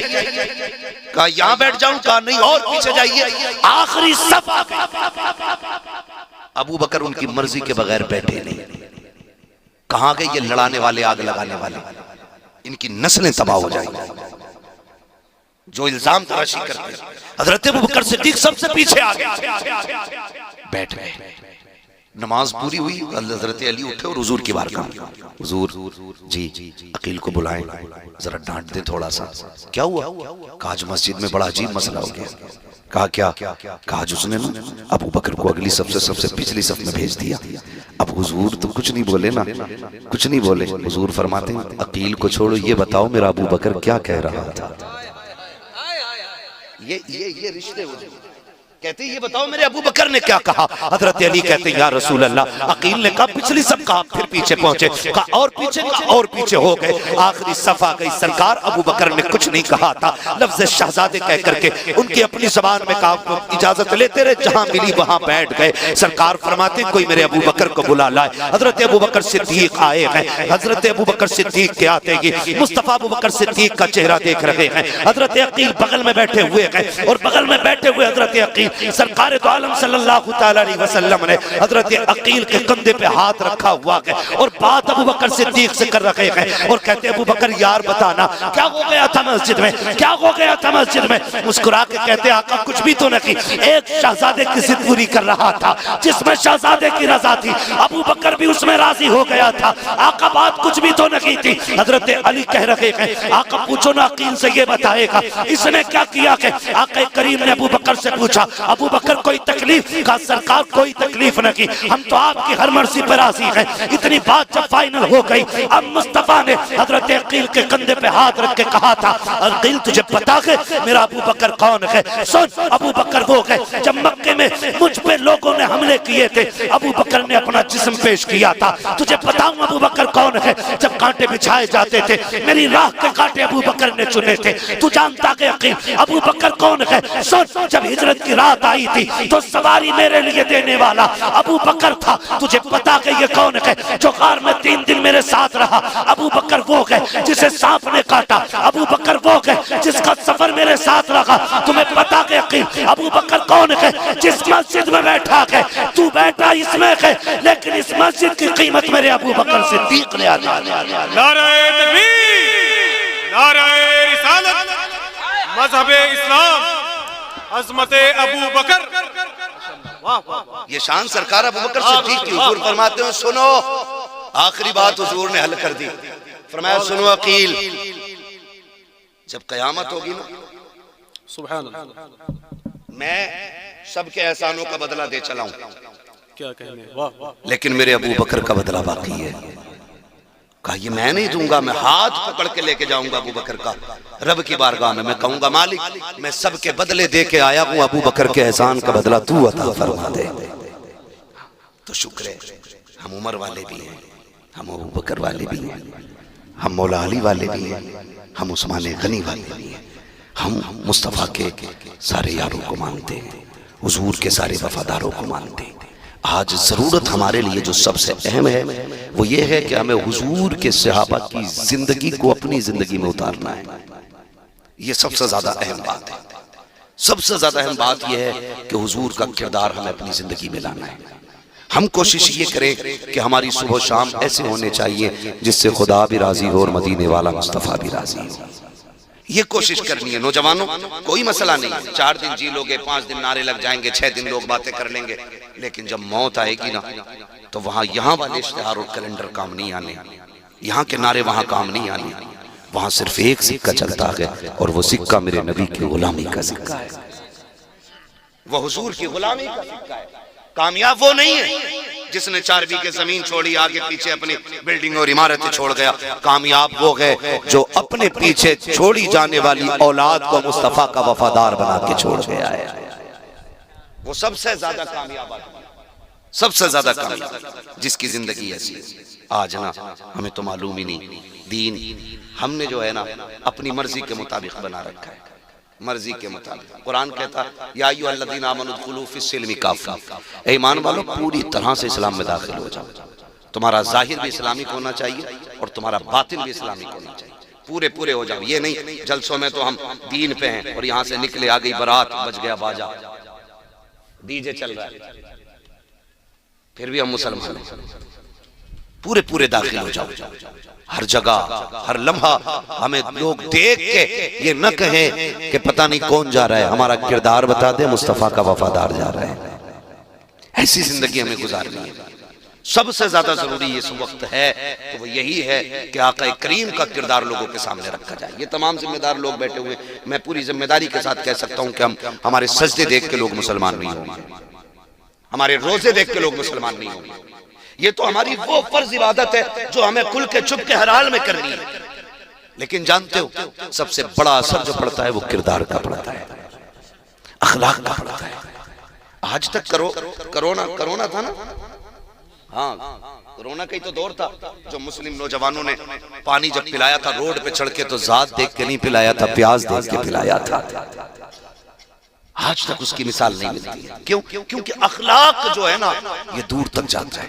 Speaker 1: कहा यहाँ बैठ जाऊं, कहा नहीं और पीछे जाइए, आखिरी सब आ गए। अबू बकर उनकी मर्जी के बगैर बैठे नहीं। कहां गए ये लड़ाने वाले, आग लगाने वाले, इनकी नस्लें तबाह हो जाएंगी जो इल्जाम तराशी करते हैं। हजरत अबू बकर सिद्दीक सबसे पीछे आ गए, बैठ गए। नमाज पूरी हुई, हजरत अली उठे और हुजूर की बारगाह में, हुजूर जी अकील को बुलाएं, जरा डांट दे थोड़ा सा। क्या हुआ? कहा आज मस्जिद में बड़ा अजीब मसला हो गया। कहा क्या? कहा आज उसने ना अबू बकर को अगली सबसे पिछली सफ में भेज दिया। अब हुजूर तो कुछ नहीं बोले ना, कुछ नहीं बोले। हुजूर फरमाते हैं अकील को छोड़ो, ये बताओ मेरा अबू बकर क्या कह रहा था। ये रिश्ते कहते ये बताओ मेरे अबू बकर ने क्या कहा। हजरत अली कहते या रसूल अल्लाह, अकील ने कहा पिछली सब कहा, फिर पीछे पहुंचे, कहा और पीछे, कहा और पीछे हो गए, आखिरी सफ आ गई। सरकार अबू बकर ने कुछ नहीं कहा था, लफ्ज शहजादे कह करके उनकी अपनी जबान में कहा, इजाजत लेते रहे, जहां मिली वहां बैठ गए। सरकार फरमाते कोई मेरे अबू बकर को बुला लाए। हजरत अबू बकर सिद्दीक आए हैं। हजरत अबू बकर सिद्दीक के आते ही मुस्तफा अबू बकर सिद्दीक का चेहरा देख रहे हैं। हजरत अकील बगल में बैठे हुए हैं, और बगल में बैठे हुए हजरत अकील, सरकार दो आलम सल्लल्लाहु तआला अलैहि वसल्लम ने हजरत अकील के कंधे पे हाथ रखा हुआ है और बात अबू बकर सिद्दीक से कर रहे हैं, और कहते अबू बकर यार बताना क्या हो गया था मस्जिद में, क्या हो गया था मस्जिद में। मुस्कुरा के कहते आका कुछ भी तो नहीं, एक शहजादे की जिद पूरी कर रहा था जिसमें शहजादे की रजा थी, अबू बकर भी उसमें राजी हो गया था। आका बात कुछ भी तो नहीं थी। हजरत अली कह रहे हैं आका पूछो ना अकील से, ये बताएगा इसने क्या किया। आका करीम ने अबू बकर से पूछा अबू बकर कोई तकलीफ? का सरकार कोई तकलीफ न की, हम तो आपकी हर मर्जी पर राजी हैं। इतनी बात जब फाइनल हो गई, अब मुस्तफा ने हजरत अकील के कंधे पे हाथ रख के कहा था अकील तुझे पता है मेरा अबू बकर कौन है? सुन अबू बकर वो है जब मक्के में मुझ पे लोगों ने हमले किए थे, अबू बकर ने अपना जिस्म पेश किया था। तुझे बताऊं अबू बकर कौन है? जब कांटे बिछाए जाते थे मेरी राह के कांटे अबू बकर ने चुने थे। तू जानता है अकील अबू बकर कौन है? सुन जब हिजरत की रात आई थी तो सवारी मेरे लिए देने वाला अबू बकर था। तुझे पता है ये कौन है जो कार में 3 दिन मेरे साथ रहा? अबू बकर वो है जिसे सांप ने काटा, अबू बकर वो है जिसका सफर मेरे साथ रहा। तुम्हें पता है अकील अबू बकर कौन है? जिस मस्जिद में बैठा है तू बैठा इसमें है, लेकिन इस मस्जिद की कीमत मेरे अबू बकर सिद्दीक ने अदा की।
Speaker 2: नारे तकबीर, नारे रिसालत, मज़हबे इस्लाम, अज़मते अबू बकर।
Speaker 1: ये शान सरकार अबू बकर सिद्दीक की। हुजूर फरमाते हैं सुनो, आखिरी बात हुजूर ने हल कर दी। फरमाया सुनो अकील, जब कयामत होगी ना,
Speaker 2: सुभान अल्लाह,
Speaker 1: मैं सबके एहसानों का बदला दे चला हूं,
Speaker 2: क्या कहने, वाह वाह।
Speaker 1: लेकिन मेरे अबू बकर का बदला बाकी है। कहा ये मैं नहीं दूंगा, मैं हाथ पकड़ के लेके जाऊंगा अबू बकर का रब की बारगाह में। मैं कहूंगा मालिक मैं सबके बदले दे के आया हूं, अबू बकर के एहसान का बदला तू अता फरमा दे। तो शुक्र है हम उमर वाले भी हैं, हम अबू बकर वाले भी हैं, हम मौला अली वाले भी हैं, हम उस्मान गनी वाले भी हैं, हम मुस्तफ़ा के सारे यारों को मानते हैं, हुजूर के सारे वफादारों को मानते हैं। आज ज़रूरत हमारे लिए जो सबसे अहम है वो ये है कि हमें हुजूर के सहाबा की जिंदगी को अपनी जिंदगी में उतारना है। ये सबसे ज्यादा अहम बात है। सबसे ज्यादा अहम बात यह है कि हुजूर का किरदार हमें अपनी जिंदगी में लाना है। हम कोशिश ये करें कि हमारी सुबह शाम ऐसे होने चाहिए जिससे खुदा भी राजी हो और मदीने वाला मुस्तफ़ा भी राजी हो। ये कोशिश करनी है नौजवानों, कोई मसला नहीं है। 4 दिन जी लोगे, 5 दिन नारे लग जाएंगे, 6 दिन लोग बातें कर लेंगे, लेकिन जब मौत आएगी ना तो वहां यहाँ वाले इश्तिहार और कैलेंडर काम नहीं आने, यहाँ के नारे वहां काम नहीं आने। वहां सिर्फ एक सिक्का चलता है और वो सिक्का मेरे नबी की गुलामी का सिक्का है, वो हुजूर की गुलामी का सिक्का है। कामयाब वो नहीं है जिसने 4 बीघे जमीन छोड़ी, आगे पीछे अपनी बिल्डिंग और इमारतें छोड़ गया। कामयाब वो है जो अपने पीछे छोड़ी जाने वाली औलाद को मुस्तफा का वफादार बना के छोड़ गया है। वो सबसे ज्यादा कामयाब आदमी, सबसे ज्यादा कामयाब जिसकी जिंदगी ऐसी है। आज ना हमें तो मालूम ही नहीं, दीन हमने जो है ना अपनी मर्जी के मुताबिक बना रखा है, मर्जी के मुताबिक। कुरान कहता या अय्युहल्लज़ीना आमनू उदखुलू फिस्सिल्मि काफ़ा, ए ईमान वालों पूरी तरह से इस्लाम में दाखिल हो जाओ। तुम्हारा जाहिर भी इस्लामिक होना चाहिए और तुम्हारा बातिन भी इस्लामिक होना चाहिए, पूरे पूरे हो जाओ। ये नहीं जलसों में तो हम दीन पे हैं और यहाँ से निकले आ गई बारात, बज गया बाजा, डीजे चल रहा है, फिर भी हम मुसलमान हैं। पूरे पूरे दाखिल हो जाओ, हर जगह हर लम्हा हमें लोग देख के ये न कहें कि पता नहीं कौन जा रहा है, हमारा किरदार बता दे मुस्तफा का वफादार जा रहा है। ऐसी जिंदगी हमें गुजारनी है। सबसे ज्यादा जरूरी इस वक्त है तो वो यही है कि आका करीम का किरदार लोगों के सामने रखा जाए। ये तमाम जिम्मेदार लोग बैठे हुए, मैं पूरी जिम्मेदारी के साथ कह सकता हूं कि हम हमारे सजदे देख के लोग मुसलमान नहीं होंगे, हमारे रोजे देख के लोग मुसलमान नहीं होंगे। ये तो हमारी वो फर्ज इबादत है जो हमें खुल के छुप के हर हाल में करनी है। लेकिन जानते हो सबसे बड़ा असर जो पड़ता है वो किरदार का पड़ता है, अखलाक का पड़ता है। आज तक कोरोना था ना, हाँ कोरोना का ही तो दौर था जो मुस्लिम नौजवानों ने पानी जब पिलाया था रोड पे चढ़ के, तो जात देख के नहीं पिलाया था, प्याज देख के पिलाया था। आज तक उसकी मिसाल नहीं मिलती है। क्यों? क्योंकि अखलाक जो है ना ये दूर तक जाता है।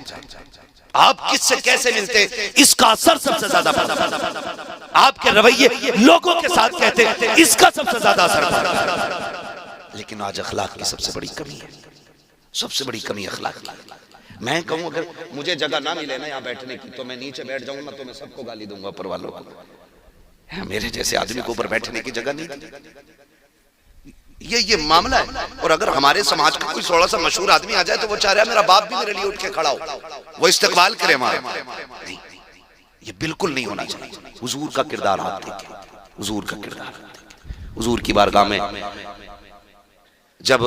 Speaker 1: आप किससे कैसे मिलते इसका असर सबसे ज्यादा पड़ता है। आपके रवैये लोगों के साथ कहते हैं इसका सबसे ज्यादा असर पड़ता है। लेकिन आज अखलाक की सबसे बड़ी कमी है, सबसे बड़ी कमी अखलाक की। मैं कहूं अगर मुझे जगह ना मिले ना यहाँ बैठने की तो मैं नीचे बैठ जाऊंगा, तो मैं सबको गाली दूंगा ऊपर वालों को। मेरे जैसे आदमी को ऊपर बैठने की जगह नहीं। ये मामला है। और अगर हमारे समाज का कोई थोड़ा सा मशहूर आदमी आ जाए तो वो चाह रहा है मेरा बाप भी मेरे लिए उठ के खड़ा हो, वो इस्तकबाल करे हमारा। नहीं, ये बिल्कुल नहीं होना चाहिए। हुजूर का किरदार आप देखें, हुजूर का किरदार। हुजूर की बारगाह में जब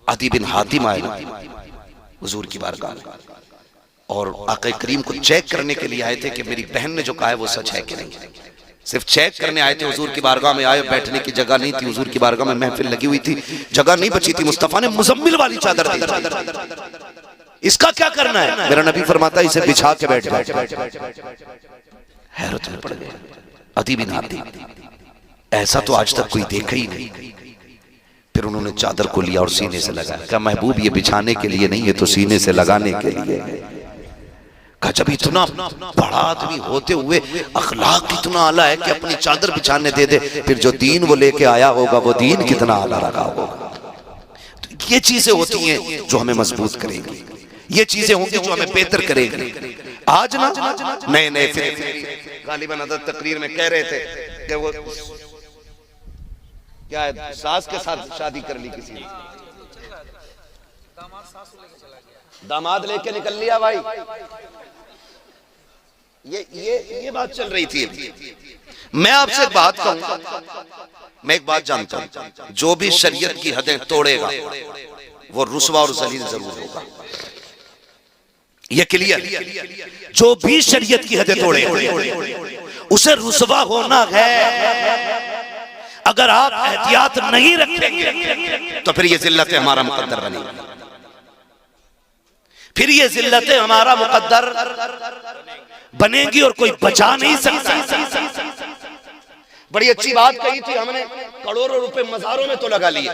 Speaker 1: अदी बिन हातिम आए हुजूर की बारगाह में और आका करीम को चेक करने के लिए आए थे कि मेरी बहन ने जो कहा है वो सच है कि नहीं। सिर्फ चेक करने आए थे, हुजूर की बारगाह में आए, बैठने की जगह नहीं थी। हुजूर की बारगाह में महफिल लगी हुई थी, जगह नहीं बची थी। मुस्तफा ने मुजम्मिल वाली चादर दी। इसका क्या करना है? मेरा नबी फरमाता इसे बिछा के बैठ जाओ। हैरत में पड़ गए अदी बिन हातिम, ऐसा तो आज तक कोई देखा ही नहीं। फिर उन्होंने चादर को लिया और सीने से लगाया। कहा महबूब ये बिछाने के लिए नहीं है तो सीने से लगाने के लिए। कहा जब इतना बड़ा आदमी होते हुए अखलाक इतना आला है कि अपनी चादर बिछाने दे दे, फिर जो दीन वो लेके आया होगा वो दीन कितना आला रखा होगा। तो ये चीजें होती हैं जो हमें मजबूत करेंगी, ये चीजें होंगी जो हमें बेहतर करेंगी। आज ना नए नए गालिबन अदद तकरीर में कह रहे थे कि वो क्या है, सास के साथ शादी कर ली किसी ने, दामाद लेके निकल लिया भाई। ये बात चल रही थी। मैं आपसे एक बात कहूं, मैं एक बात जानता हूं, जो भी शरीयत की हदें तोड़ेगा वो रुसवा और जलील जरूर होगा। ये क्लियर। जो भी शरीयत की हदें तोड़ेगा उसे रुसवा होना है। अगर आप एहतियात नहीं रखेंगे तो फिर ये जिल्लत हमारा मुकद्दर बनेगी, फिर ये जिल्लत हमारा मुकद्दर बनेगी और कोई बचा नहीं सकता। बड़ी अच्छी बात कही थी हमने, करोड़ों रुपए मज़ारों में तो लगा लिए,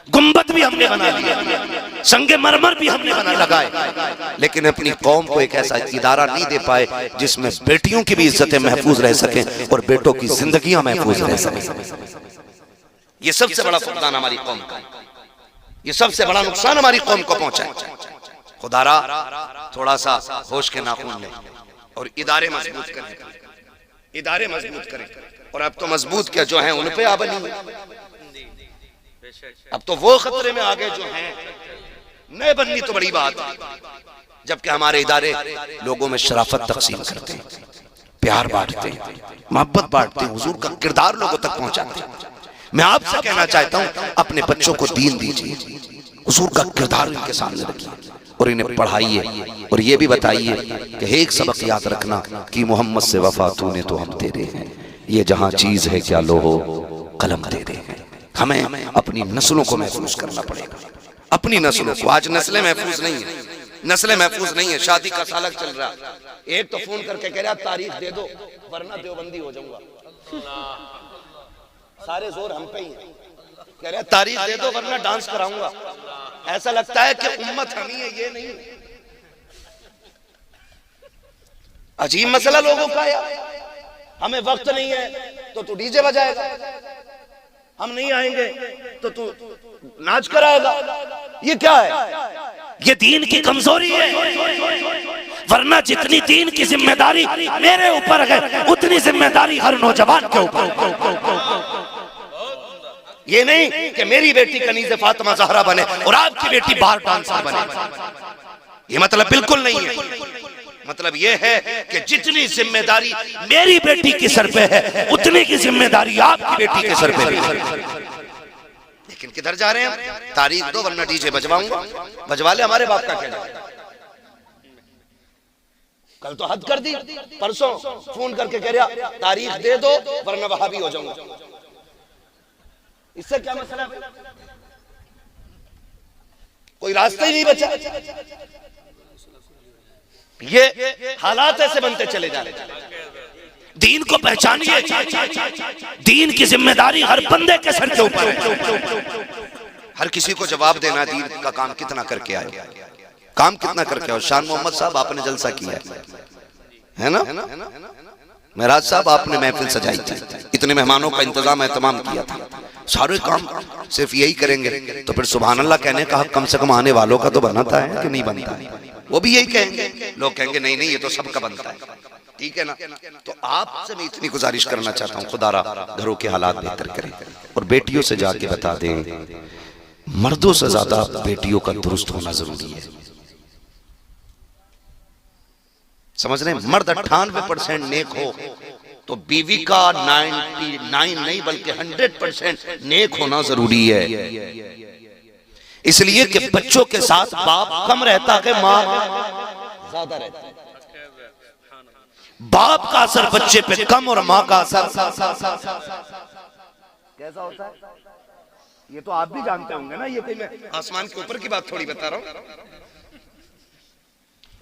Speaker 1: गुंबद भी हमने बना लिया, संगे मरमर भी हमने बना लगाए, लेकिन अपनी कौम को एक ऐसा इदारा नहीं दे पाए जिसमें बेटियों की भी इज्जतें महफूज रह सकें और बेटों की जिंदगियां महफूज रह सकें। ये सबसे बड़ा फुकदान हमारी कौम का, ये सबसे बड़ा नुकसान हमारी कौम को पहुंचा है। खुदारा थोड़ा सा होश के नाखून लें और इदारे मजबूत करें, इदारे मजबूत करें। और अब तो मजबूत क्या, जो हैं उन पे आ बनी हुई, अब तो वो खतरे में आ गए जो हैं, नए बननी तो बड़ी बात है। जबकि हमारे इदारे लोगों में शराफत तकसीम करते हैं, प्यार बांटते हैं, मोहब्बत बांटते हैं, हुजूर का किरदार लोगों तक पहुंचाते हैं। मैं आपसे कहना चाहता हूं, अपने बच्चों को दीन दीजिए, हुजूर का किरदार इनके सामने रखिए और इन्हें पढ़ाइए और ये भी बताइए कि एक सबक याद रखना कि मोहम्मद से वफा तूने तो हम तेरे हैं, ये जहां चीज है क्या लो हो कलम तेरे हैं। हमें अपनी नस्लों को महफूज करना पड़ेगा, अपनी नस्लों को। आज नस्लें महफूज नहीं है, नस्लें महफूज नहीं है। शादी का सालक चल रहा, एक तो फोन करके कह रहा तारीख दे दो वरना देवबंदी हो जाऊंगा, सारे जोर हम पे ही है। कह रहा तारीख दे दो वरना डांस कराऊंगा। ऐसा लगता है कि उम्मत हम ही है, ये नहीं। अजीब मसला लोगों का यार। हमें वक्त नहीं है तो तू डीजे बजाएगा, हम नहीं आएंगे तो तू नाच कराएगा। ये क्या है? ये दीन की कमजोरी है। वरना जितनी दीन की जिम्मेदारी मेरे ऊपर है उतनी जिम्मेदारी हर नौजवान के ऊपर। ये नहीं कि मेरी बेटी कनीज़े फातिमा ज़हरा बने और आपकी बेटी बार डांसर बने, ये मतलब बिल्कुल नहीं है। मतलब ये है कि जितनी जिम्मेदारी मेरी बेटी के सर पे है उतनी की जिम्मेदारी आपकी बेटी के सर पे है। लेकिन किधर जा रहे हैं? तारीख दो वरना डीजे बजवाऊंगा। बजवा ले, हमारे बाप का क्या जाए। कल तो हद कर दी, परसों फोन करके कह रहा तारीख दे दो वरना वहां भी हो जाऊंगा। इससे क्या मसला है? कोई रास्ता ही नहीं बचा। ये हालात ऐसे बनते चले जा रहे। दीन को पहचानिए, दीन की जिम्मेदारी हर बंदे के सर के ऊपर है। हर किसी को जवाब देना दीन का काम कितना करके आए, काम कितना करके आए। शान मोहम्मद साहब आपने जलसा किया है ना? महराज साहब आपने महफिल सजाई थी, इतने मेहमानों का इंतजाम एहतमाम किया था। सारे काम सिर्फ यही करेंगे तो फिर सुभान अल्लाह कहने का हक कम से कम आने वालों का तो बनता है कि नहीं बनता है? वो भी यही कहेंगे। लोग कहेंगे नहीं नहीं ये तो सबका बनता है, ठीक है ना? तो आपसे मैं इतनी गुजारिश करना चाहता हूँ, खुदारा घरों के हालात बेहतर करें और बेटियों से जाके बता दें मर्दों से ज्यादा बेटियों का दुरुस्त होना जरूरी है। समझ रहे हैं? मर्द 98% नेक हो तो बीवी का 99 नहीं बल्कि 100% नेक होना जरूरी है। इसलिए कि बच्चों के साथ बाप कम रहता है, मां ज्यादा रहता है। बाप का असर बच्चे पे कम और मां का असर कैसा होता है ये तो आप भी जानते होंगे ना। ये कोई मैं आसमान के ऊपर की बात थोड़ी बता रहा हूं।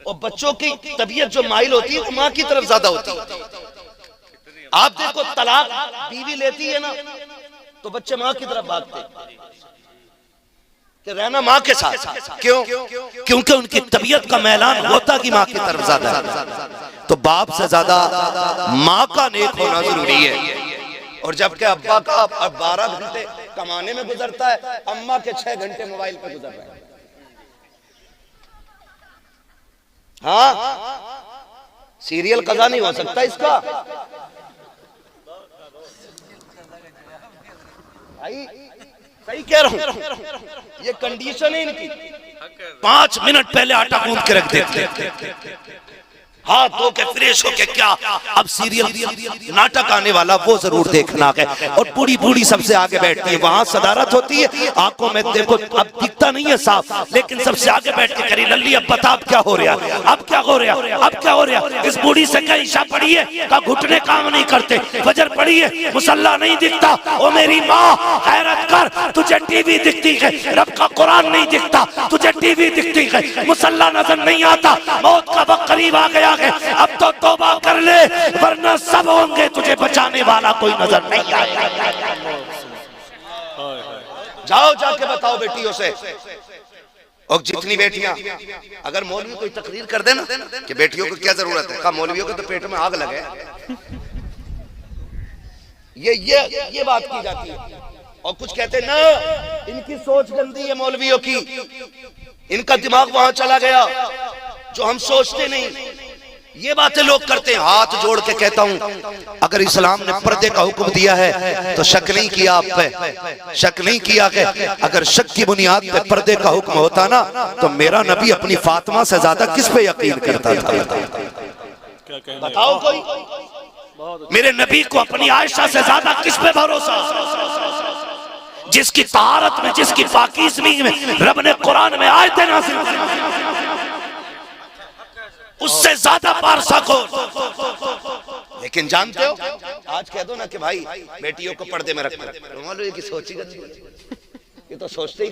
Speaker 1: और बच्चों की तबीयत जो माइल होती है वो मां की तरफ ज्यादा होती है। आप देखो तलाक बीवी लेती है ना तो बच्चे मां की तरफ भागते कि रहना मां के साथ। क्यों? क्योंकि उनकी तबीयत का मैलान होता कि मां की तरफ ज्यादा है। तो बाप से ज्यादा मां का नेक होना जरूरी है। और जबकि अब्बा का 12 घंटे कमाने में गुजरता है, अम्मा के 6 घंटे मोबाइल पे गुजर रहे हैं। हाँ, सीरियल कज़ा नहीं हो सकता इसका भाई, सही कह रहा हूं। ये कंडीशन है इनकी। 5 मिनट पहले आटा गूंद के रख देते, हाथ धो के फ्रेश होके क्या अब सीरियल नाटक आने वाला वो जरूर देखना है। और बूढ़ी बूढ़ी सबसे आगे बैठती है, वहां सदारत होती है, आंखों में देखो अब दिखता नहीं है साफ, लेकिन सबसे आगे बैठ के करी लल्ली अब बता अब क्या हो रहा है, अब क्या हो रहा है, अब क्या हो रहा है। इस बूढ़ी से क्या ईशा पड़ी है, का घुटने काम नहीं करते, फजर पड़ी है, मुसल्ला नहीं दिखता। ओ मेरी माँ हैरत कर, तुझे टीवी दिखती है, रब का कुरान नहीं दिखता, तुझे टीवी दिखती है, मुसल्ला नजर नहीं आता, मौत का वक्त करीब आ गया है, अब तो तौबा कर ले वरना सब होंगे, तुझे बचाने वाला कोई नजर नहीं आएगा। जाओ जाके बताओ बेटियों से, और जितनी बेटियां, अगर मौलवी कोई तकरीर कर देना कि बेटियों को क्या जरूरत है, कहा मौलवियों के तो पेट में आग लगे, ये बात की जाती है। और कुछ कहते ना इनकी सोच गंदी है मौलवियों की, इनका दिमाग वहां चला गया जो हम सोचते नहीं, ये बातें लोग करते हैं। हाथ जोड़ के कहता हूं, अगर इस्लाम ने पर्दे का हुक्म दिया है तो शक नहीं किया आप पे, शक नहीं किया कि अगर शक की बुनियाद पे पर्दे का हुक्म होता ना तो मेरा नबी अपनी फातिमा से ज्यादा किस पे यकीन करता था? बताओ कोई, मेरे नबी को अपनी आयशा से ज्यादा किस पे भरोसा, जिसकी तारत में, जिसकी पाकीज़गी में रब ने कुरान में आयतें नाज़िल की, उससे ज्यादा पारसा को। लेकिन जानते हो, आज कह दो ना कि भाई बेटियों को पर्दे में रखना, तो मालूम है कि सोची गलत, ये तो सोचते ही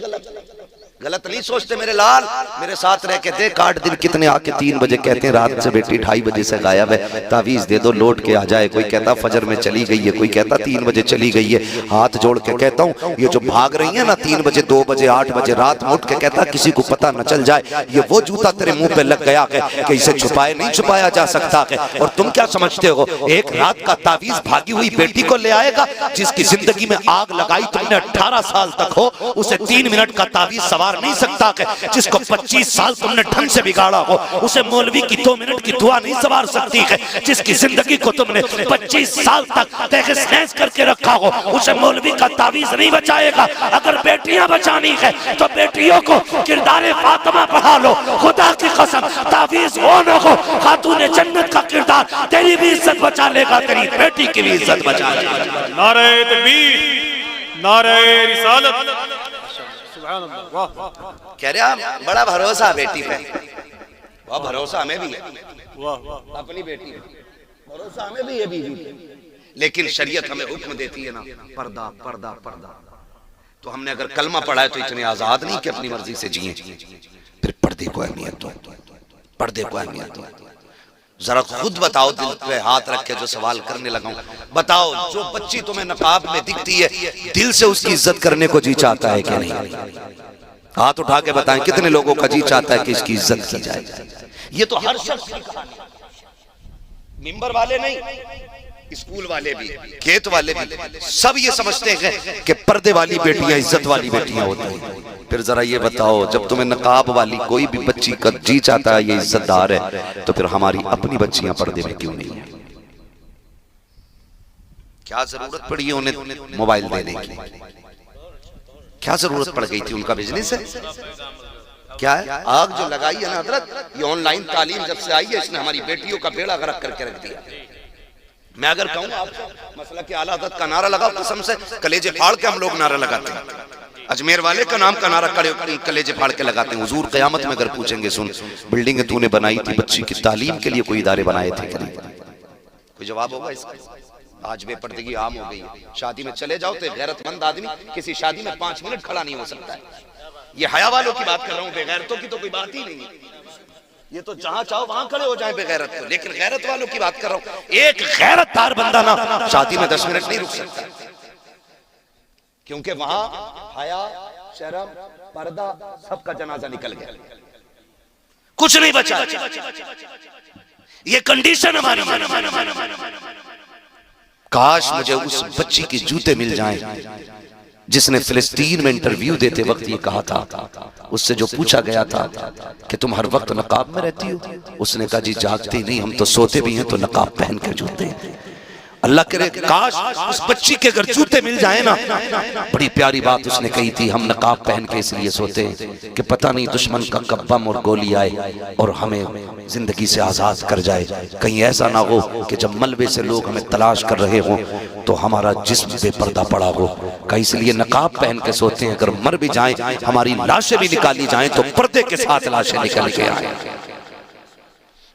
Speaker 1: गलत नहीं सोचते। मेरे लाल मेरे साथ रह के देख, 8 दिन कितने आके 3 बजे कहते हैं रात से बेटी 2:30 बजे से गायब है, तावीज दे दो लौट के आ जाए, कोई कहता फजर में चली गई है, कोई कहता 3 बजे चली गई है। हाथ जोड़ के कहता हूँ ये जो भाग रही है ना 3 बजे 2 बजे 8 बजे रात में उठ के कहता किसी को पता न चल जाए, ये वो जूता तेरे मुंह पे लग गया है कि इसे छुपाए नहीं छुपाया जा सकता है। और तुम क्या समझते हो एक रात का तावीज भागी हुई बेटी को ले आएगा? जिसकी जिंदगी में आग लगाई तुमने 18 साल तक हो, उसे 3 मिनट का तावीज सवार नहीं सकता है। जिसको 25 साल तुमने ढंग से बिगाड़ा हो, उसे मौलवी की 2 मिनट की दुआ नहीं सवार सकती है। जिसकी जिंदगी को तुमने 25 साल तक तहस-नहस करके रखा हो, उसे मौलवी का तावीज नहीं बचाएगा। अगर बेटियां बचानी है तो बेटियों को किरदारे फातिमा पढ़ा लो, खुदा की कसम तावीज हो न हो, खातूने जन्नत का किरदार तेरी भी इज्जत बचा लेगा, तेरी बेटी की भी इज्जत बचा लेगा।
Speaker 2: नारे तकबीर, नारे रिसालत,
Speaker 1: कह रहे बड़ा भरोसा बेटी पे, वह भरोसा हमें भी है, अपनी बेटी पे भरोसा हमें भी है बीवी पे, लेकिन शरीयत हमें हुक्म देती है ना पर्दा पर्दा पर्दा। तो हमने अगर कलमा पढ़ा है तो इतने आजाद नहीं कि अपनी मर्जी से जिए, फिर पर्दे को अहमियत दो, पर्दे को अहमियत दो। जरा खुद बताओ, दिल पे हाथ रख के जो सवाल करने लगा हूं, बताओ जो बच्ची तुम्हें नकाब में दिखती है दिल से उसकी इज्जत करने को जी चाहता है कि नहीं? हाथ उठा के बताएं कितने लोगों का जी चाहता है कि इसकी इज्जत की जाए? ये तो हर शख्स की कहानी, मिंबर वाले नहीं, स्कूल वाले भी, खेत वाले भी, सब ये समझते हैं कि पर्दे वाली बेटियां इज्जत वाली बेटियां होती हैं। फिर जरा ये बताओ, जब तुम्हें नकाब वाली कोई भी बच्ची का जी चाहता है ये इज्जतदार है, तो फिर हमारी अपनी बच्चियां पर्दे में क्यों नहीं है? क्या जरूरत पड़ी है उन्हें मोबाइल देने की? क्या जरूरत पड़ गई थी? उनका बिजनेस है क्या है? आग जो लगाई है ना हजरत, ये ऑनलाइन तालीम जब से आई है इसने हमारी बेटियों का बेड़ा गर्क करके रख दिया। मैं अगर कहूँ आपको मसला के आला हज़रत का नारा लगाओ, कसम से कलेजे फाड़ के हम लोग नारा लगाते हैं। अजमेर वाले का नाम का नारा कलेजे फाड़ के लगाते हैं। हुजूर क़यामत में अगर पूछेंगे, सुन बिल्डिंग तूने बनाई थी बच्ची की तालीम के लिए, कोई इदारे बनाए थे कि नहीं? कोई जवाब होगा इसका? आज बेपर्दगी आम हो गई है। शादी में चले जाओ तो गैरतमंद आदमी किसी शादी में 5 मिनट खड़ा नहीं हो सकता है। ये हया वालों की बात कर रहा हूँ, बेगैरतों की तो कोई बात ही नहीं है। ये तो जहां चाहो वहां खड़े हो जाए बेगैरत को, लेकिन गैरत वालों की बात कर रहा हूं। एक गैरतदार बंदा ना शादी में 10 मिनट नहीं रुक सकता, क्योंकि वहां हया, शर्म, पर्दा सबका जनाजा निकल गया, कुछ नहीं बचा। ये कंडीशन हमारी। काश मुझे उस बच्ची के जूते मिल जाएं जिसने फिलिस्तीन में इंटरव्यू देते वक्त ये कहा था, उससे जो पूछा गया था कि तुम हर वक्त नकाब में रहती हो, उसने कहा जी जागते नहीं, हम तो सोते भी हैं तो नकाब पहन कर जूते हैं। अल्लाह करे काश उस बच्ची के अगर जूते मिल जाए ना। बड़ी प्यारी बात उसने कही थी, हम नकाब पहन के इसलिए सोते हैं कि पता नहीं दुश्मन का कब बम और गोली आए और हमें जिंदगी से आजाद कर जाए। कहीं ऐसा ना हो कि जब मलबे से लोग हमें तलाश कर रहे हों तो हमारा जिस्म बेपर्दा पड़ा हो। कहीं इसलिए नकाब पहन के सोते हैं, अगर मर भी जाएं हमारी लाशें भी निकाली जाएं तो पर्दे के साथ लाशें निकल के आए।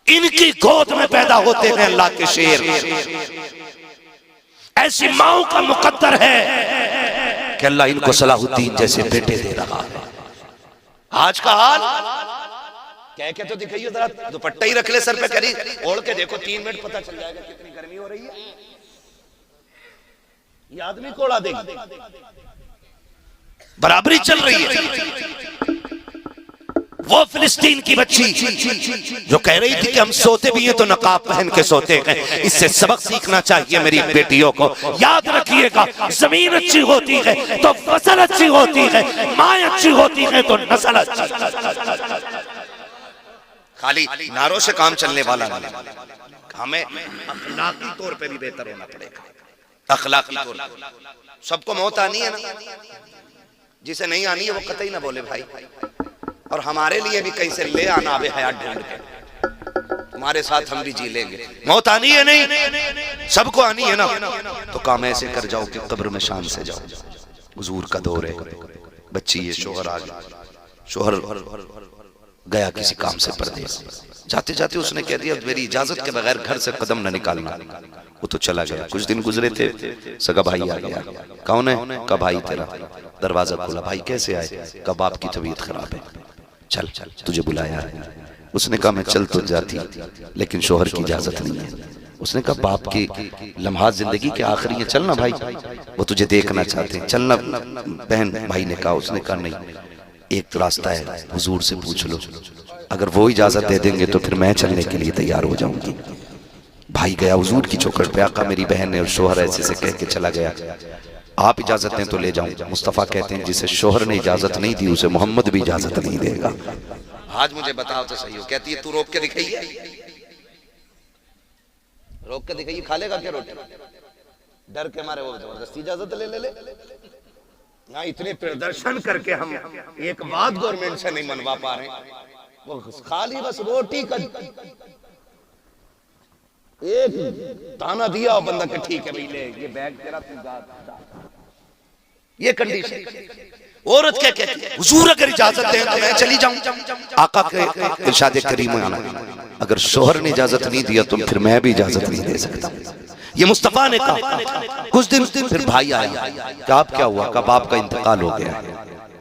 Speaker 1: इनकी गोद में पैदा होते हैं अल्लाह के शेर। ऐसी माओ का मुकद्दर है कि अल्लाह इनको सलाहुद्दीन जैसे बेटे दे रहा है। आज का हाल कह के तो दिखाइए जरा, दुपट्टा ही रख ले सर पे, करी ओढ़ के देखो 3 मिनट पता चल जाएगा कितनी गर्मी हो रही है। ये आदमी कोड़ा देगी, बराबरी चल रही है। वो फिलिस्तीन की बच्ची जो कह रही थी कि हम सोते भी हैं तो नकाब पहन के सोते हैं, इससे सबक सीखना चाहिए मेरी बेटियों को। याद रखिएगा, जमीन अच्छी होती है तो फसल अच्छी होती है, माँ अच्छी होती है तो नस्ल अच्छी। खाली नारों से काम चलने वाला नहीं, हमें अखलाकी तौर पे भी बेहतर होना पड़ेगा। अखलाकी तौर पे सबको मौत आनी है ना, जिसे नहीं आनी है वो कतई ना बोले भाई। और हमारे लिए भी कहीं से ले आना आवे हयात ढूंढ के, तुम्हारे साथ हम भी जी लेंगे। मौत आनी है नहीं, सबको आनी है ना, तो काम ऐसे कर जाओ कि कब्र में शान से जाओ। हुजूर का दौर है, बच्ची ये शोहर आ गया, शोहर गया किसी काम से परदेस, जाते जाते उसने कह दिया मेरी इजाजत के बगैर घर से कदम न निकालना। वो तो चला गया। कुछ दिन गुजरे थे, सगा भाई आ गया। कौन है? का भाई तेरा। दरवाजा खोला, भाई कैसे आए? का बाप की तबीयत खराब है, चल तुझे बुलाया है। उसने कहा मैं चल तो जाती लेकिन शोहर की इजाजत नहीं है। उसने कहा बाप की लम्हात जिंदगी के आखिरी है, चलना भाई, वो तुझे देखना चाहते हैं, चलना बहन। भाई ने कहा, उसने कहा नहीं, एक रास्ता है, हुजूर से पूछ लो, अगर वो इजाजत दे देंगे तो फिर मैं चलने के लिए तैयार हो जाऊंगी। भाई गया हुजूर की चौखट पे, आका मेरी बहन है और शोहर ऐसे से कह के चला गया, आप इजाजत दें तो ले जाऊं। मुस्तफा कहते हैं जिसे शोहर ने इजाजत नहीं दी उसे मोहम्मद भी इजाजत नहीं देगा। आज मुझे बताओ तो सही हो। कहती है तू रोक के दिखाइए, रोक के दिखाइए, खा लेगा क्या रोटी? डर के मारे वो जबरदस्ती इजाजत ले। यहाँ इतने प्रदर्शन करके हम एक बात गवर्नमेंट से नहीं मनवा पा रहे, वो खाली बस रोटी का एक ताना दिया और बंदा के ठीक है भाई ले ये बैग तेरा, तू ये कंडीशन। औरत क्या कहती है? हुजूर अगर इजाजत दें तो मैं चली जाऊं। आका के इरशाद करीम में आना, अगर शोहर ने इजाजत नहीं दिया तो फिर मैं भी इजाजत नहीं दे सकता। ये मुस्तफा ने कहा। कुछ दिन फिर भाई आया, क्या आप क्या हुआ? का बाप का इंतकाल हो गया,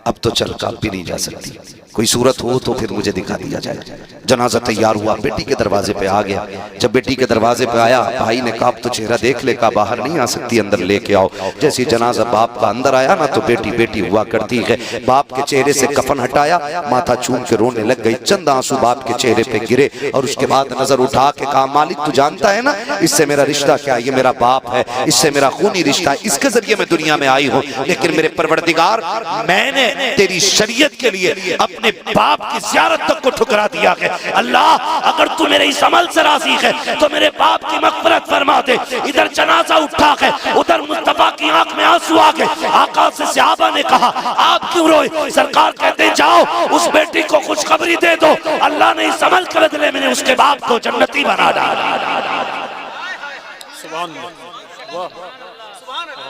Speaker 1: अब तो चल का भी नहीं जा सकती, कोई सूरत हो तो फिर मुझे दिखा दिया जाए। जनाजा तैयार हुआ, बेटी के दरवाजे पे आ गया। जब बेटी के दरवाजे पे आया, भाई ने कहा तो चेहरा देख ले, का बाहर नहीं आ सकती, अंदर लेके आओ। जैसे जनाजा बाप का अंदर आया ना तो बेटी बेटी हुआ करती है। बाप के चेहरे से कफन हटाया, माथा चूम के रोने लग गई। चंद आंसू बाप के चेहरे पे गिरे और उसके बाद नजर उठा के कहा मालिक तू जानता है ना इससे मेरा रिश्ता क्या है? ये मेरा बाप है, इससे मेरा खूनी रिश्ता है, इसके जरिए मैं दुनिया में आई हूँ। लेकिन मेरे परवरदिगार, मैंने तेरी शरीयत के लिए अपने बाप की ज़ियारत तक को ठुकरा दिया है। अल्लाह अगर तू मेरे इस अमल से राजी है तो मेरे बाप की मग़फ़िरत फरमा दे। इधर जनाजा उठा है, उधर मुस्तफा की आंख में आंसू आ गए। आका से सहाबा ने कहा आप क्यों रोए? सरकार कहते हैं जाओ उस बेटी को खुशखबरी दे दो, अल्लाह ने इस अमल के बदले में उसके बाप को जन्नती बना डाला।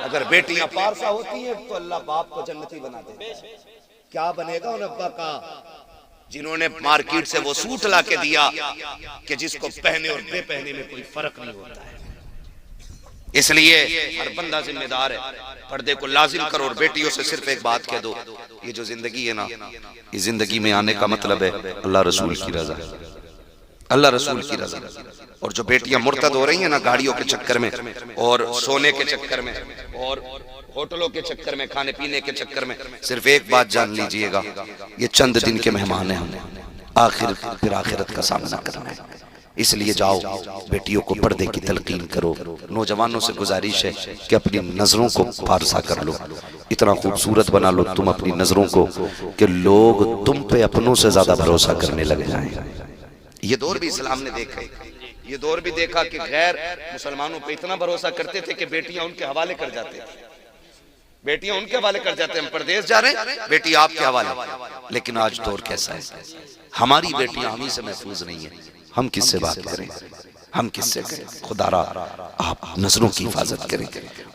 Speaker 1: अगर बेटियां पारसा होती हैं तो अल्लाह बाप को जन्नती बना दे। क्या बनेगा उन अब्बा का जिन्होंने मार्केट से वो सूट ला के दिया कि जिसको पहने और बेपहने में कोई फर्क नहीं होता है। इसलिए हर बंदा जिम्मेदार है, पर्दे को लाजिम करो। और बेटियों से सिर्फ एक बात कह दो, ये जो जिंदगी है ना, इस जिंदगी में आने का मतलब है अल्लाह रसूल की रजा, अल्लाह रसूल की रजा। और जो बेटियां मुर्तद हो रही हैं ना गाड़ियों के चक्कर में और सोने के चक्कर में और होटलों के चक्कर में, खाने पीने के चक्कर में, सिर्फ एक बात जान लीजिएगा, ये चंद दिन के मेहमान हैं, हम फिर आखिरत का सामना करना है। इसलिए जाओ बेटियों को पर्दे की तलकीन करो। नौजवानों से गुजारिश है कि अपनी नजरों को फारसा कर लो, इतना खूबसूरत बना लो तुम अपनी नजरों को कि लोग तुम पे अपनों से ज्यादा भरोसा करने लग जाएं। ये दौर भी इस्लाम ने देखा है, ये दौर भी देखा कि गैर मुसलमानों पे इतना भरोसा करते थे कि बेटियां उनके हवाले कर जाते थे, बेटियां उनके हवाले कर जाते हैं, हम परदेश जा रहे हैं बेटी आपके हवाले। लेकिन आज दौर कैसा है, हमारी बेटियां हम ही से महफूज नहीं है, हम किससे बात करें, हम किससे करें। खुदारा आप नजरों की हिफाजत करें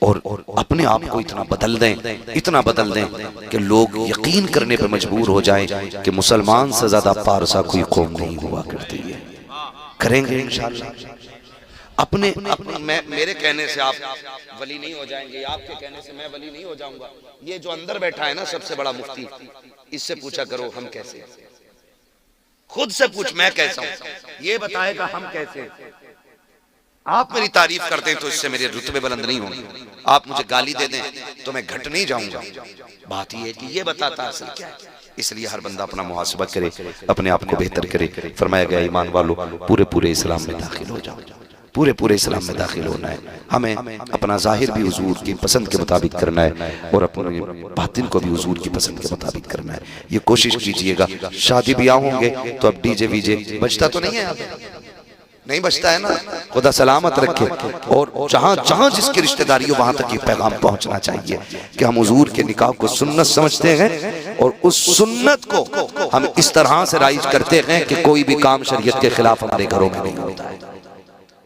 Speaker 1: और अपने आप को इतना बदल दें, इतना बदल दें कि लोग यकीन करने पर मजबूर हो जाएं कि मुसलमान से ज्यादा पारसा कोई कौम नहीं हुआ करती है। करेंगे इंशाअल्लाह। अपने मेरे कहने से आप वली नहीं हो जाएंगे, आपके कहने से मैं वली नहीं हो जाऊंगा। ये जो अंदर बैठा है ना सबसे बड़ा मुफ्ती, इससे पूछा करो हम कैसे हैं। खुद से पूछ मैं कैसा हूं, ये बताएगा हम कैसे हैं। आप मेरी तारीफ करते हैं तो इससे मेरे रुतबे बुलंद नहीं होंगे, आप मुझे गाली दे दें तो मैं घट नहीं जाऊंगा। बात ये है कि ये बताता असल क्या है। इसलिए हर बंदा अपना मुहासबा करे, अपने आप को बेहतर करे। फरमाया गया ईमान वालों पूरे पूरे इस्लाम में दाखिल हो जाओ, पूरे पूरे इस्लाम में दाखिल होना है। हमें अपना जाहिर भी हुजूर की पसंद के मुताबिक करना है और अपने बातिन को भी हुजूर की पसंद के मुताबिक करना है। ये कोशिश कीजिएगा। शादी ब्याह होंगे तो अब डीजे वीजे बजता तो नहीं है, यहाँ नहीं बचता है ना, खुदा सलामत रखे। और जहां जहां जिसकी रिश्तेदारी हो वहां तक ये पैगाम पहुंचना चाहिए कि हम हुजूर के निकाह को सुन्नत समझते हैं और उस सुन्नत को हम इस तरह से राइज करते हैं कि कोई भी काम शरीयत के खिलाफ हमारे घरों में नहीं होता है।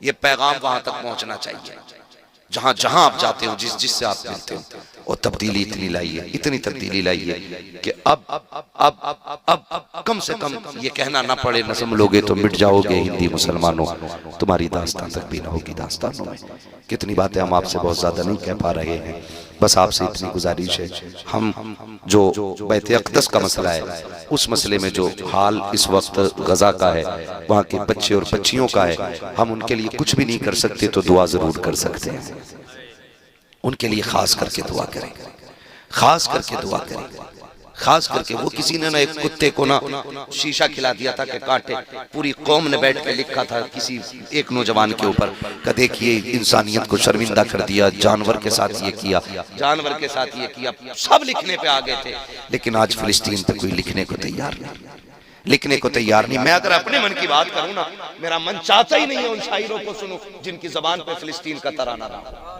Speaker 1: ये पैगाम वहां तक पहुंचना चाहिए। जहां जहां आप जाते हो, जिस जिससे आप मिलते हो, और तब्दीली इतनी लाइए, इतनी तब्दीली लाइए कि अब कम से कम ये कहना ना पड़े न समझोगे तो मिट जाओगे हिंदी मुसलमानों, तुम्हारी दास्तान तक भी ना होगी दास्तानों में। कितनी बातें हम आपसे बहुत ज्यादा नहीं कह पा रहे हैं, बस आपसे इतनी गुजारिश है। हम जो बैत अक़दस का मसला है, उस मसले में जो हाल इस वक्त गजा का है, वहाँ के बच्चे और बच्चियों का है, हम उनके लिए कुछ भी नहीं कर सकते तो दुआ जरूर कर सकते हैं। उनके लिए खास करके दुआ करें, खास करके दुआ करें। खास करके वो किसी ने ना एक कुत्ते को ना शीशा खिला दिया था कि काटे, पूरी कौम ने बैठ के लिखा था किसी एक नौजवान के ऊपर कि देखिए इंसानियत को शर्मिंदा कर दिया, जानवर के साथ ये किया, जानवर के साथ ये किया, सब लिखने पे आ गए थे। लेकिन आज फिलिस्तीन पे कोई लिखने को तैयार नहीं, लिखने को तैयार नहीं। मैं अगर अपने मन की बात करूं ना, मेरा मन चाहता ही नहीं है उन शायरों को सुनूं जिनकी जबान पे फिलिस्तीन का तराना रहा।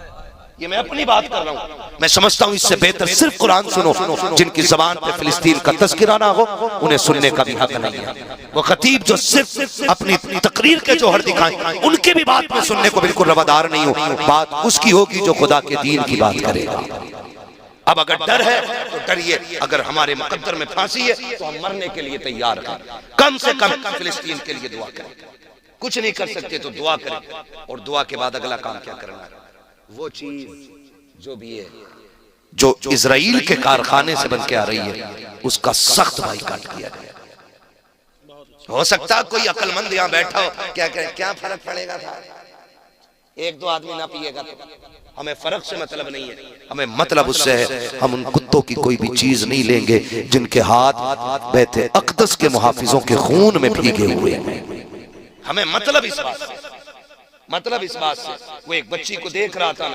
Speaker 1: ये मैं अपनी बात कर रहा हूँ। मैं समझता हूँ इससे बेहतर सिर्फ कुरान सुनो, जिनकी जबान पे फिलिस्तीन का तज़किरा ना हो उन्हें सुनने का भी हक नहीं है। वो खतीब जो सिर्फ अपनी तकरीर के जोहर दिखाएं, उनकी भी बात में सुनने को बिल्कुल रवादार नहीं हो। बात उसकी होगी जो खुदा के दीन की बात करेगा। अब अगर डर है तो डरिए, अगर हमारे मुकद्दर में फांसी है तो हम मरने के लिए तैयार हैं। कम से कम फिलिस्तीन के लिए दुआ करें। कुछ नहीं कर सकते तो दुआ करें, और दुआ के बाद अगला काम क्या करना है, वो चीज जो भी है जो इजराइल के कारखाने से बन के आ रही है उसका सख्त बाइकाट किया गया। हो सकता है कोई अक्लमंद यहाँ बैठा हो, क्या कहे, क्या फर्क पड़ेगा था, एक दो आदमी ना पिएगा तो। हमें फर्क से मतलब नहीं है, हमें मतलब उससे है हम उन कुत्तों की कोई भी चीज नहीं लेंगे जिनके हाथ बैत अक़दस के मुहाफिजों के खून में भीगे हुए हैं। हमें मतलब इस बात से, मतलब इस बात से। वो एक बच्ची को देख रहा था,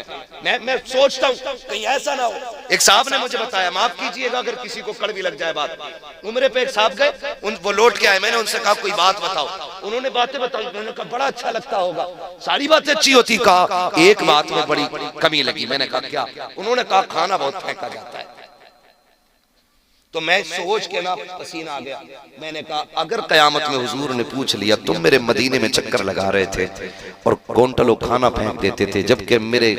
Speaker 1: मैं सोचता हूँ कहीं ऐसा ना हो। एक साहब ने मुझे बताया, माफ कीजिएगा अगर किसी को कड़वी लग जाए बात, उम्रे पे एक साहब गए, वो लौट के आए, मैंने उनसे कहा कोई बात बताओ, उन्होंने बातें बताई, उन्होंने कहा बड़ा अच्छा लगता होगा, सारी बातें अच्छी होती, कहा एक बात में बड़ी कमी लगी। मैंने कहा क्या? उन्होंने कहा खाना बहुत फेंका जाता है। तो मैं सोच के ना पसीना आ गया। मैंने कहा अगर कयामत में हुजूर ने पूछ लिया तुम मेरे मदीने में चक्कर लगा रहे थे और क्विंटलों खाना फेंक देते थे, जबकि मेरे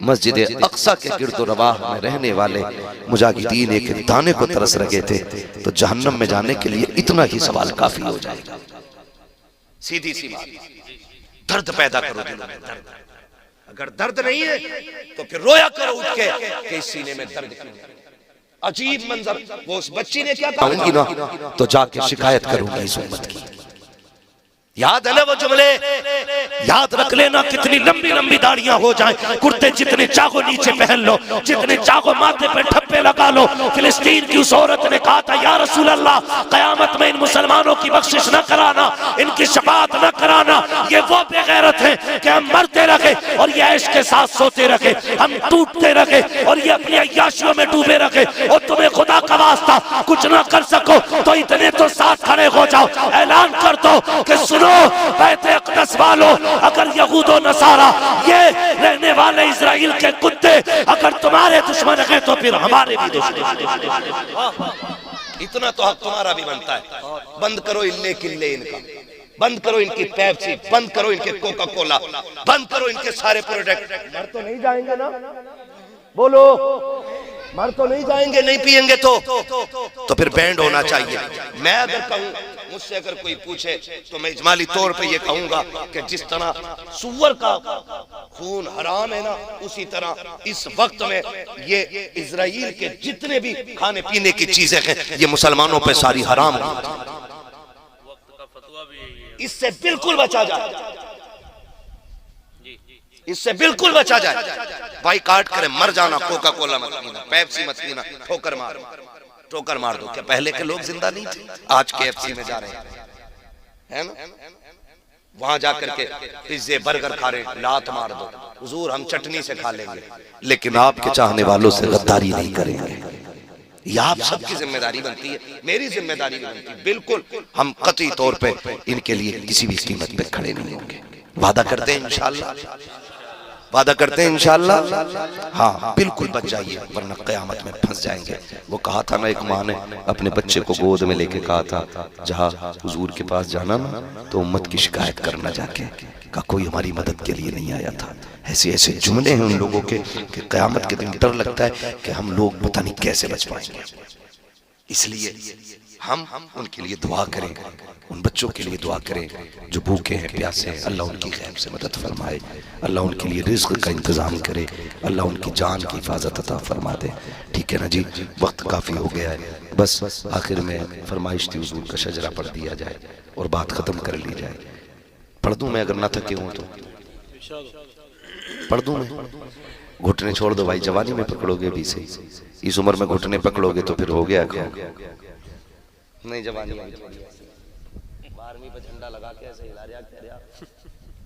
Speaker 1: मस्जिद अक्सा के गिरदो रवाह में रहने वाले मुजाहिदीन एक दाने को तरस रहे थे, तो जहन्नम में जाने के लिए इतना ही सवाल काफी हो जाएगा। सीधी सी बात, दर्द पैदा करो दिलों में, दर्द। अगर दर्द नहीं है तो फिर रोया करो उठ के कि इस सीने में दर्द क्यों है। अजीब मंजर, वो उस बच्ची ने क्या कहा ना, तो जाके शिकायत करूंगी इस उम्मत की। याद है ना वो जुमले, याद रख लेना कितनी लंबी लंबी दाढ़ियां हो जाएं, कुर्ते जितने चाहो नीचे पहन लो, जितने चाहो माथे पे ठप्पे लगा लो। फिलिस्तीन की उस औरत ने कहा था, या रसूल अल्लाह, कयामत में इन मुसलमानों की बख्शिश न कराना, इनकी शफाअत न कराना। ये वो बेगैरत हैं कि हम मरते रखे और ये ऐश के साथ सोते रखे, हम टूटते रखे और ये अपनी अय्याशियों में डूबे रखे। और तुम्हें खुदा का वास्ता कुछ ना कर सको तो इतने तो साथ खड़े हो जाओ, ऐलान कर दो कि सुनो बैते अक़दस वालों, अगर यहूदो नसारा, ये रहने वाले इजराइल के कुत्ते अगर तुम्हारे दुश्मन हैं तो फिर हमारे भी दुश्मन। इतना तो हक तुम्हारा भी बनता है। बंद करो इल्ले किल्ले इनका, बंद करो इनकी पेप्सी, बंद करो इनके कोका कोला, बंद करो इनके सारे प्रोडक्ट। मर तो नहीं जाएंगे ना, बोलो, मर तो नहीं जाएंगे, नहीं पिएंगे तो फिर बैंड होना चाहिए। मैं अगर कहूं, मुझसे अगर कोई पूछे तो मैं इजमाली तौर पे ये कहूंगा कि जिस तरह सुअर का खून हराम है ना, उसी तरह इस वक्त में ये इजराइल के जितने भी खाने पीने की चीजें हैं ये मुसलमानों पे सारी हराम हैं। इससे बिल्कुल बचा जाए, इससे बिल्कुल बचा जाए। भाई काट करे मर जाना, कोका कोला मत पीना, पेप्सी मत पीना, ठोकर मार दो। क्या पहले के लोग जिंदा नहीं थे? आज KFC में जा रहे हैं, है ना, वहां जाकर के पिज्जे बर्गर खा रहे, लात मार दो, हुजूर हम चटनी से खा लेंगे, लेकिन आपके चाहने वालों से गद्दारी नहीं करेंगे। ये आप सबकी जिम्मेदारी बनती है, मेरी जिम्मेदारी बनती है। बिल्कुल हम कतई तौर पे इनके लिए किसी भी कीमत पे खड़े नहीं होंगे। वादा करते हैं इंशाअल्लाह, वादा करते हैं इंशाअल्लाह। हाँ बिल्कुल बच जाइए, वरना क़यामत में फंस जाएंगे। वो कहा था ना, एक माँ ने अपने बच्चे को गोद में लेके कहा था, जहाँ हुजूर के पास जाना ना तो उम्मत की शिकायत करना जाके, का कोई हमारी मदद के लिए नहीं आया था। ऐसे ऐसे जुमले हैं उन लोगों के कि क़यामत के दिन डर लगता है कि हम लोग पता नहीं कैसे बच पाएंगे। इसलिए हम उनके लिए दुआ करें, उन बच्चों के लिए दुआ करें जो भूखे हैं, प्यासे हैं। अल्लाह उनकी खैर से मदद फरमाए, अल्लाह उनके लिए रिज़्क़ का इंतज़ाम करे, अल्लाह उनकी जान की हिफाजत अता फरमा दे। ठीक है ना जी, वक्त काफ़ी हो गया है, बस आखिर में फरमाइश थी हुजूर का शजरा पढ़ दिया जाए और बात ख़त्म कर ली जाए। पढ़ दूँ मैं, अगर ना थके हूँ तो पढ़ दूँ मैं? घुटने छोड़ दो भाई, जवानी में पकड़ोगे भी सही, इस उम्र में घुटने पकड़ोगे तो फिर हो गया नहीं। जवानी 12वीं पे झंडा लगा के ऐसे हिला रहा, कह रहा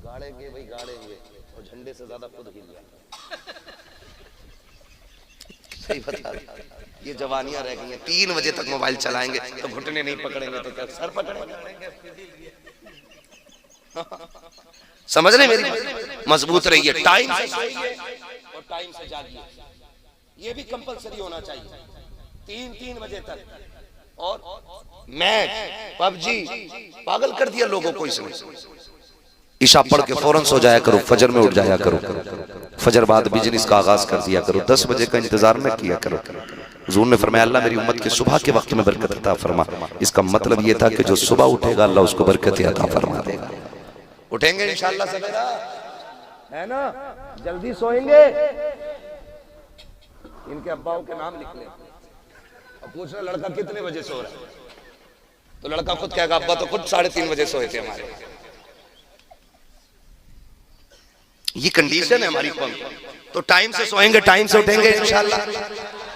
Speaker 1: गाड़ेंगे भाई गाड़ेंगे, और झंडे से ज्यादा खुद हिल गया। सही बता रहा, ये जवानियां रह गई हैं। 3 बजे तक मोबाइल चलाएंगे तो घुटने नहीं पकड़ेंगे तो क्या सर पकड़ेंगे? समझ रहे मेरी? मजबूत रहिए, टाइम से सोइए और टाइम से जागिए, ये भी कंपलसरी होना चाहिए। 3 बजे तक। और मैच, पबजी, पागल कर दिया लोगों को इसने। ईशा पढ़ के फौरन सो जाया करो, फजर में उठ जाया करो, फजर बाद बिजनेस का आगाज कर दिया करो, 10 बजे का इंतजार न किया करो। हुजूर ने फरमाया, अल्लाह मेरी उम्मत के सुबह के वक्त में बरकत अता फरमा। इसका मतलब ये था कि जो सुबह उठेगा अल्लाह उसको बरकत अता फरमा देगा। उठेंगे इंशाअल्लाह सवेरा, है ना, जल्दी सोएंगे। इनके अब्बाओं के नाम लिख ले, पूछ रहा लड़का कितने बजे सो रहा है, तो लड़का खुद कहेगा अब्बा तो खुद 3:30 बजे सोए थे हमारे। ये कंडीशन है हमारी कौम। तो टाइम से सोएंगे, टाइम से उठेंगे इंशाअल्लाह।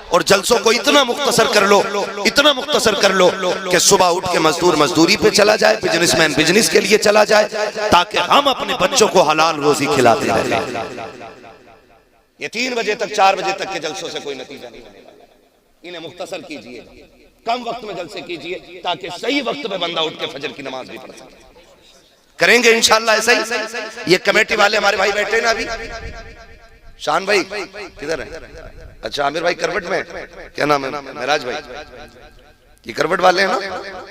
Speaker 1: और जलसों को इतना मुख्तसर कर लो, इतना मुख्तसर कर लो कि सुबह उठ के मजदूर मजदूरी पे चला जाए, बिजनेसमैन बिजनेस के लिए चला जाए, ताकि हम अपने बच्चों को हलाल रोजी खिलाते रहें। ये 3 बजे तक 4 बजे तक के जलसों से कोई नतीजा नहीं मिलेगा। इन्हें मुख्तसर कीजिए, कम वक्त में जलसे कीजिए, ताकि सही वक्त में बंदा उठ के फजर की नमाज भी पढ़ सके। करेंगे इंशाअल्लाह ऐसा ही। ये कमेटी वाले हमारे भाई बैठे ना अभी, शान भाई किधर है? अच्छा आमिर भाई करवट में, क्या नाम है? महराज भाई, ये करवट वाले हैं ना।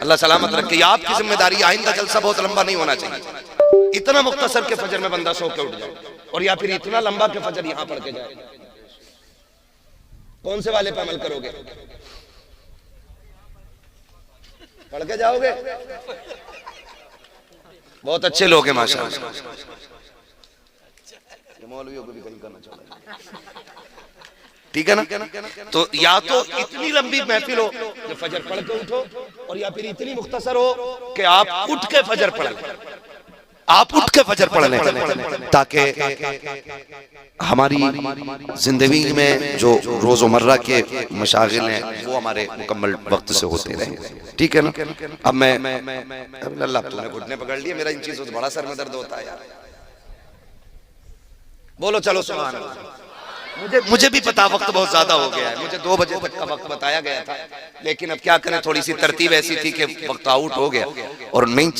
Speaker 1: अल्लाह सलामत रखे। ये आपकी जिम्मेदारी, आइंदा जलसा बहुत लंबा नहीं होना चाहिए। इतना मुख्तसर के फजर में बंदा सो के उठ जाए, और या फिर इतना लंबा के फजर यहाँ पढ़ के जाए। कौन से वाले पे अमल करोगे? पढ़ के जाओगे? बहुत अच्छे लोग हैं माशाअल्लाह। मौलवियों को भी कहीं करना चाहिए, ठीक है ना। तो या तो इतनी लंबी महफिल हो कि फजर पढ़ के उठो, और या फिर इतनी मुख्तसर हो कि आप उठ के फजर पढ़। आप उठ के फजर पढ़ लें, ताकि हमारी जिंदगी में जो रोजमर्रा के मशागिल हैं वो हमारे मुकम्मल वक्त से होते रहे। ठीक है ना। अब मैं अल्लाह तूने घुटने पकड़ लिए, मेरा इन चीजों से बड़ा सर में दर्द होता है यार। बोलो चलो सुभान अल्लाह। मुझे भी पता वक्त बहुत ज्यादा हो गया है, मुझे 2 बजे तक का वक्त बताया गया था, लेकिन अब क्या करें, थोड़ी सी तरतीब ऐसी थी कि वक्त आउट हो गया और नहीं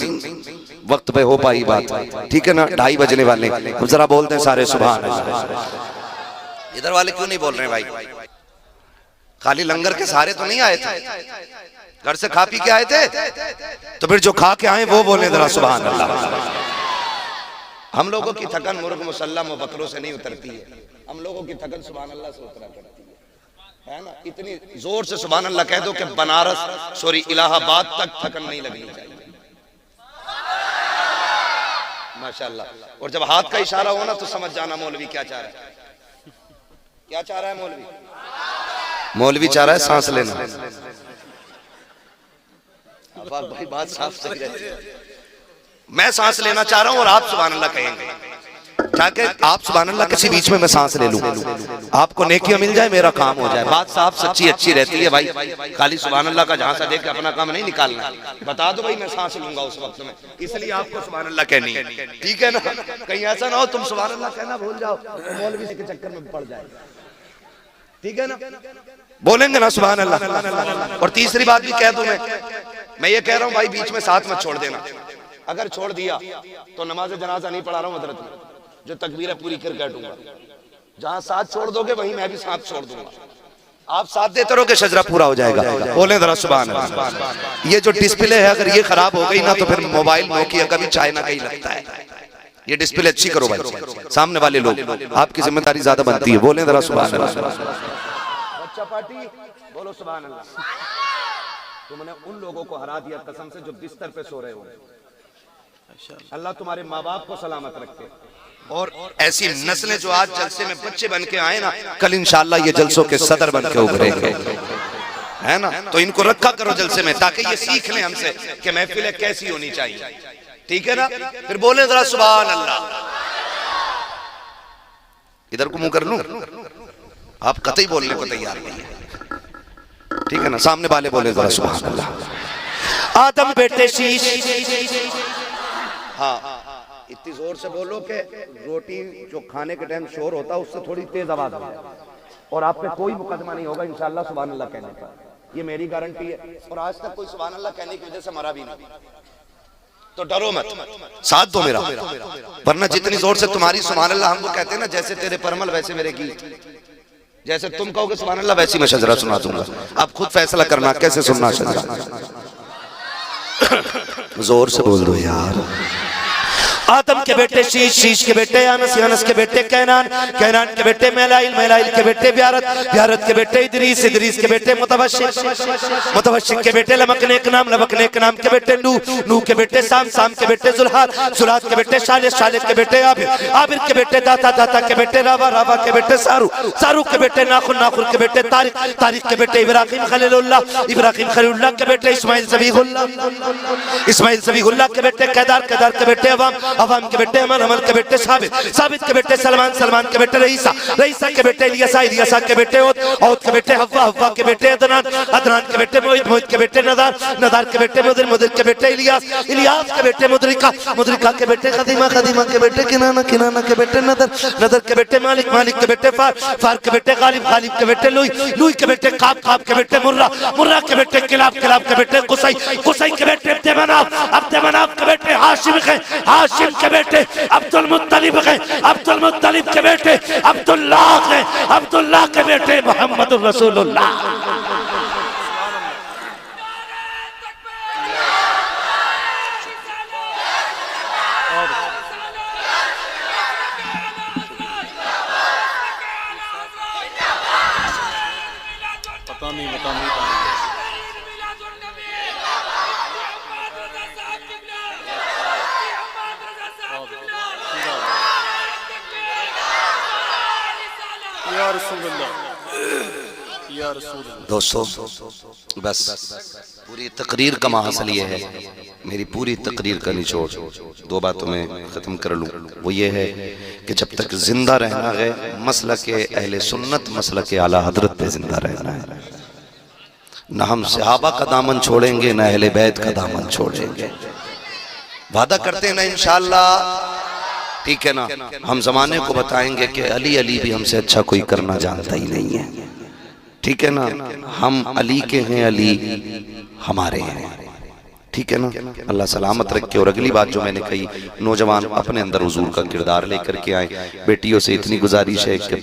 Speaker 1: वक्त पे हो पाई बात। ठीक है ना। 2:30 बजने वाले, जरा बोलते हैं सारे सुभान अल्लाह। इधर वाले क्यों नहीं बोल रहे भाई? खाली लंगर के सारे तो नहीं आए थे, घर से खा पी के आए थे, तो फिर जो खा के आए वो बोले जरा सुभान अल्लाह। हम लोगों की थकन मुर्ग मुसल्लम और बकरों से नहीं उतरती है, हम लोगों की थकन सुभान अल्लाह से उतरा करती है ना। इतनी जोर से सुभान अल्लाह कह दो कि बनारस सॉरी इलाहाबाद तक थकन नहीं लगनी चाहिए, माशाअल्लाह। और जब हाथ का इशारा हो ना तो समझ जाना मौलवी क्या चाह रहा है। क्या चाह रहा है मौलवी? मौलवी चाह रहा है सांस लेना। भाई बात साफ सही रहती है। मैं सांस लेना चाह रहा हूं और आप सुभान अल्लाह कहेंगे, ताकि आप सुभान अल्लाह किसी बीच में मैं सांस ले लूं, आपको नेकियां मिल जाए, मेरा काम हो जाए। बात साफ सच्ची अच्छी रहती है भाई, खाली सुभान अल्लाह का झांसा देख के अपना काम नहीं निकालना। बता दो भाई मैं सांस लूंगा उस वक्त में, इसलिए आपको सुभान अल्लाह कहनी है। ठीक है ना। कहीं ऐसा ना हो तुम सुभान अल्लाह कहना भूल जाओ तो मौलवी के चक्कर में पड़ जाए। ठीक है ना। बोलेंगे ना सुभान अल्लाह। और तीसरी बात भी कह दूं, मैं ये कह रहा हूं भाई बीच में साथ मत छोड़ देना। अगर छोड़ दिया तो नमाज जनाजा नहीं पढ़ा रहा हूं हजरत में, जो तकबीर पूरी कर काटूंगा। जहां साथ छोड़ दोगे वहीं मैं भी साथ छोड़ दूंगा। आप साथ देते रहोगे शजरा पूरा हो जाएगा। बोले जरा सुभान अल्लाह। ये जो डिस्प्ले है अगर ये खराब हो गई ना तो फिर मोबाइल नोकिया का भी चाइना का ही लगता है। ये डिस्प्ले अच्छी करो भाई, सामने वाले लोग, आपकी जिम्मेदारी ज्यादा बनती है। बोले जरा सुभान अल्लाह। बच्चा पार्टी बोलो सुभान अल्लाह। तुमने उन लोगों को हरा दिया कसम से जो बिस्तर पे सो रहे हो। अल्लाह तुम्हारे माँ बाप को सलामत रखे, और ऐसी नस्लें जो आज जलसे में बच्चे बन के आए ना, कल इंशाअल्लाह ये जलसों के सदर बन के उभरेंगे, है ना। तो इनको रखा करो जलसे में ताकि ये सीख लें हमसे कि महफिलें कैसी होनी चाहिए। ठीक है ना। फिर बोले जरा सुभान अल्लाह। इधर को मुंह कर लूं, आप कतई बोलने को तैयार नहीं है। ठीक है ना। सामने वाले बोले जरा सुभान अल्लाह। आदम बेटे शीश। हाँ इतनी जोर से बोलो कि रोटी जो खाने के टाइम शोर होता है उससे थोड़ी तेज आवाज हो, और आप पे कोई मुकदमा नहीं होगा इंशाअल्लाह सुभान अल्लाह कहने का, ये मेरी गारंटी है। और आज तक कोई सुभान अल्लाह कहने की वजह से मरा भी नहीं, तो डरो मत, साथ दो मेरा। वरना जितनी जोर से तुम्हारी सुभान अल्लाह हमको कहते हैं ना, जैसे तेरे परमल वैसे मेरे गीत, जैसे तुम कहोगे सुभान अल्लाह वैसी मैं शजरा सुना दूंगा। आप खुद फैसला करना कैसे सुनना शजरा। जोर से बोल दो यार। आदम के बेटे शीश, शीश के बेटे अनस, अनस के बेटे कैनान, कैनान के बेटे मेलाइल, मेलाइल के बेटे ब्यारत, ब्यारत के बेटे इदरीस, इदरीस के बेटे मुतवशिक, मुतवशिक के बेटे लमकने के नाम, लमकने के नाम के बेटे नूह, नूह के बेटे साम, साम के बेटे जुल्हाद, जुल्हाद के बेटे शालिद, शालिद के बेटे आबिर, आबिर के बेटे दाता, दाता के बेटे रावा, रावा के बेटे सारू, सारू के बेटे नाखुन, नाखुन के बेटे तारिक, तारिक के बेटे इब्राहिम खलीलुल्लाह, इब्राहिम खलीलुल्लाह के बेटे इस्माइल ज़बीहुल्लाह, इस्माइल ज़बीहुल्लाह के बेटे केदार, केदार के बेटे अवाम, अवाम के बेटे अमन, अमन के बेटे साबित, साबित के बेटे सलमान, सलमान के बेटे रईसा, रईसा के बेटे इलियासा, इलियासा के बेटे औद, औद के बेटे हव्वा, हव्वा के बेटे अदनान, अदनान के बेटे मोहित, मोहित के बेटे नदार, नदार के बेटे मुदर, मुदर के बेटे इलियास, इलियास के बेटे मुदरिका, मुदरिका के बेटे खदीमा, खदीमा के बेटे किनाना, किनाना के बेटे नदर, नदर के बेटे मालिक, मालिक के बेटे फार, फार के बेटे गालिब, गालिब के बेटे लुई, लुई के बेटे काब, काब के बेटे मुर्रा, मुर्रा के बेटे किलाब, किलाब के बेटे कुसई, कुसई के बेटे अब्दमनाफ, अब्दमनाफ के बेटे हाशिम के, हाशिम के बेटे अब्दुल मुत्तलिब के, अब्दुल मुत्तलिब के बेटे अब्दुल्लाह के, अब्दुल्लाह के बेटे मोहम्मद रसूलुल्लाह।
Speaker 2: पता नहीं पता नहीं या रसूलुल्लाह। या रसूल।
Speaker 1: दोस्तों बस पूरी तकरीर का महासल ये है, मेरी पूरी तकरीर का निचोड़ दो बातों में ख़त्म कर लूँ। वो ये है कि जब तक जिंदा रहना है मसलक अहले सुन्नत, मसलक आला हजरत पे जिंदा रहना है। न हम सहाबा का दामन छोड़ेंगे, न अहले बैत का दामन छोड़ेंगे। वादा करते हैं ना इंशाअल्लाह, ठीक है ना। हम जमाने को बताएंगे कि अली अली भी हमसे अच्छा कोई करना जानता ही नहीं है, ठीक है ना। हम अली के हैं, अली हमारे हैं, ठीक है ना। अल्लाह सलामत रखे। और अगली बात जो मैंने कही, नौजवान अपने अंदर हुजूर का किरदार लेकर के आए। बेटियों से इतनी गुजारिश है कि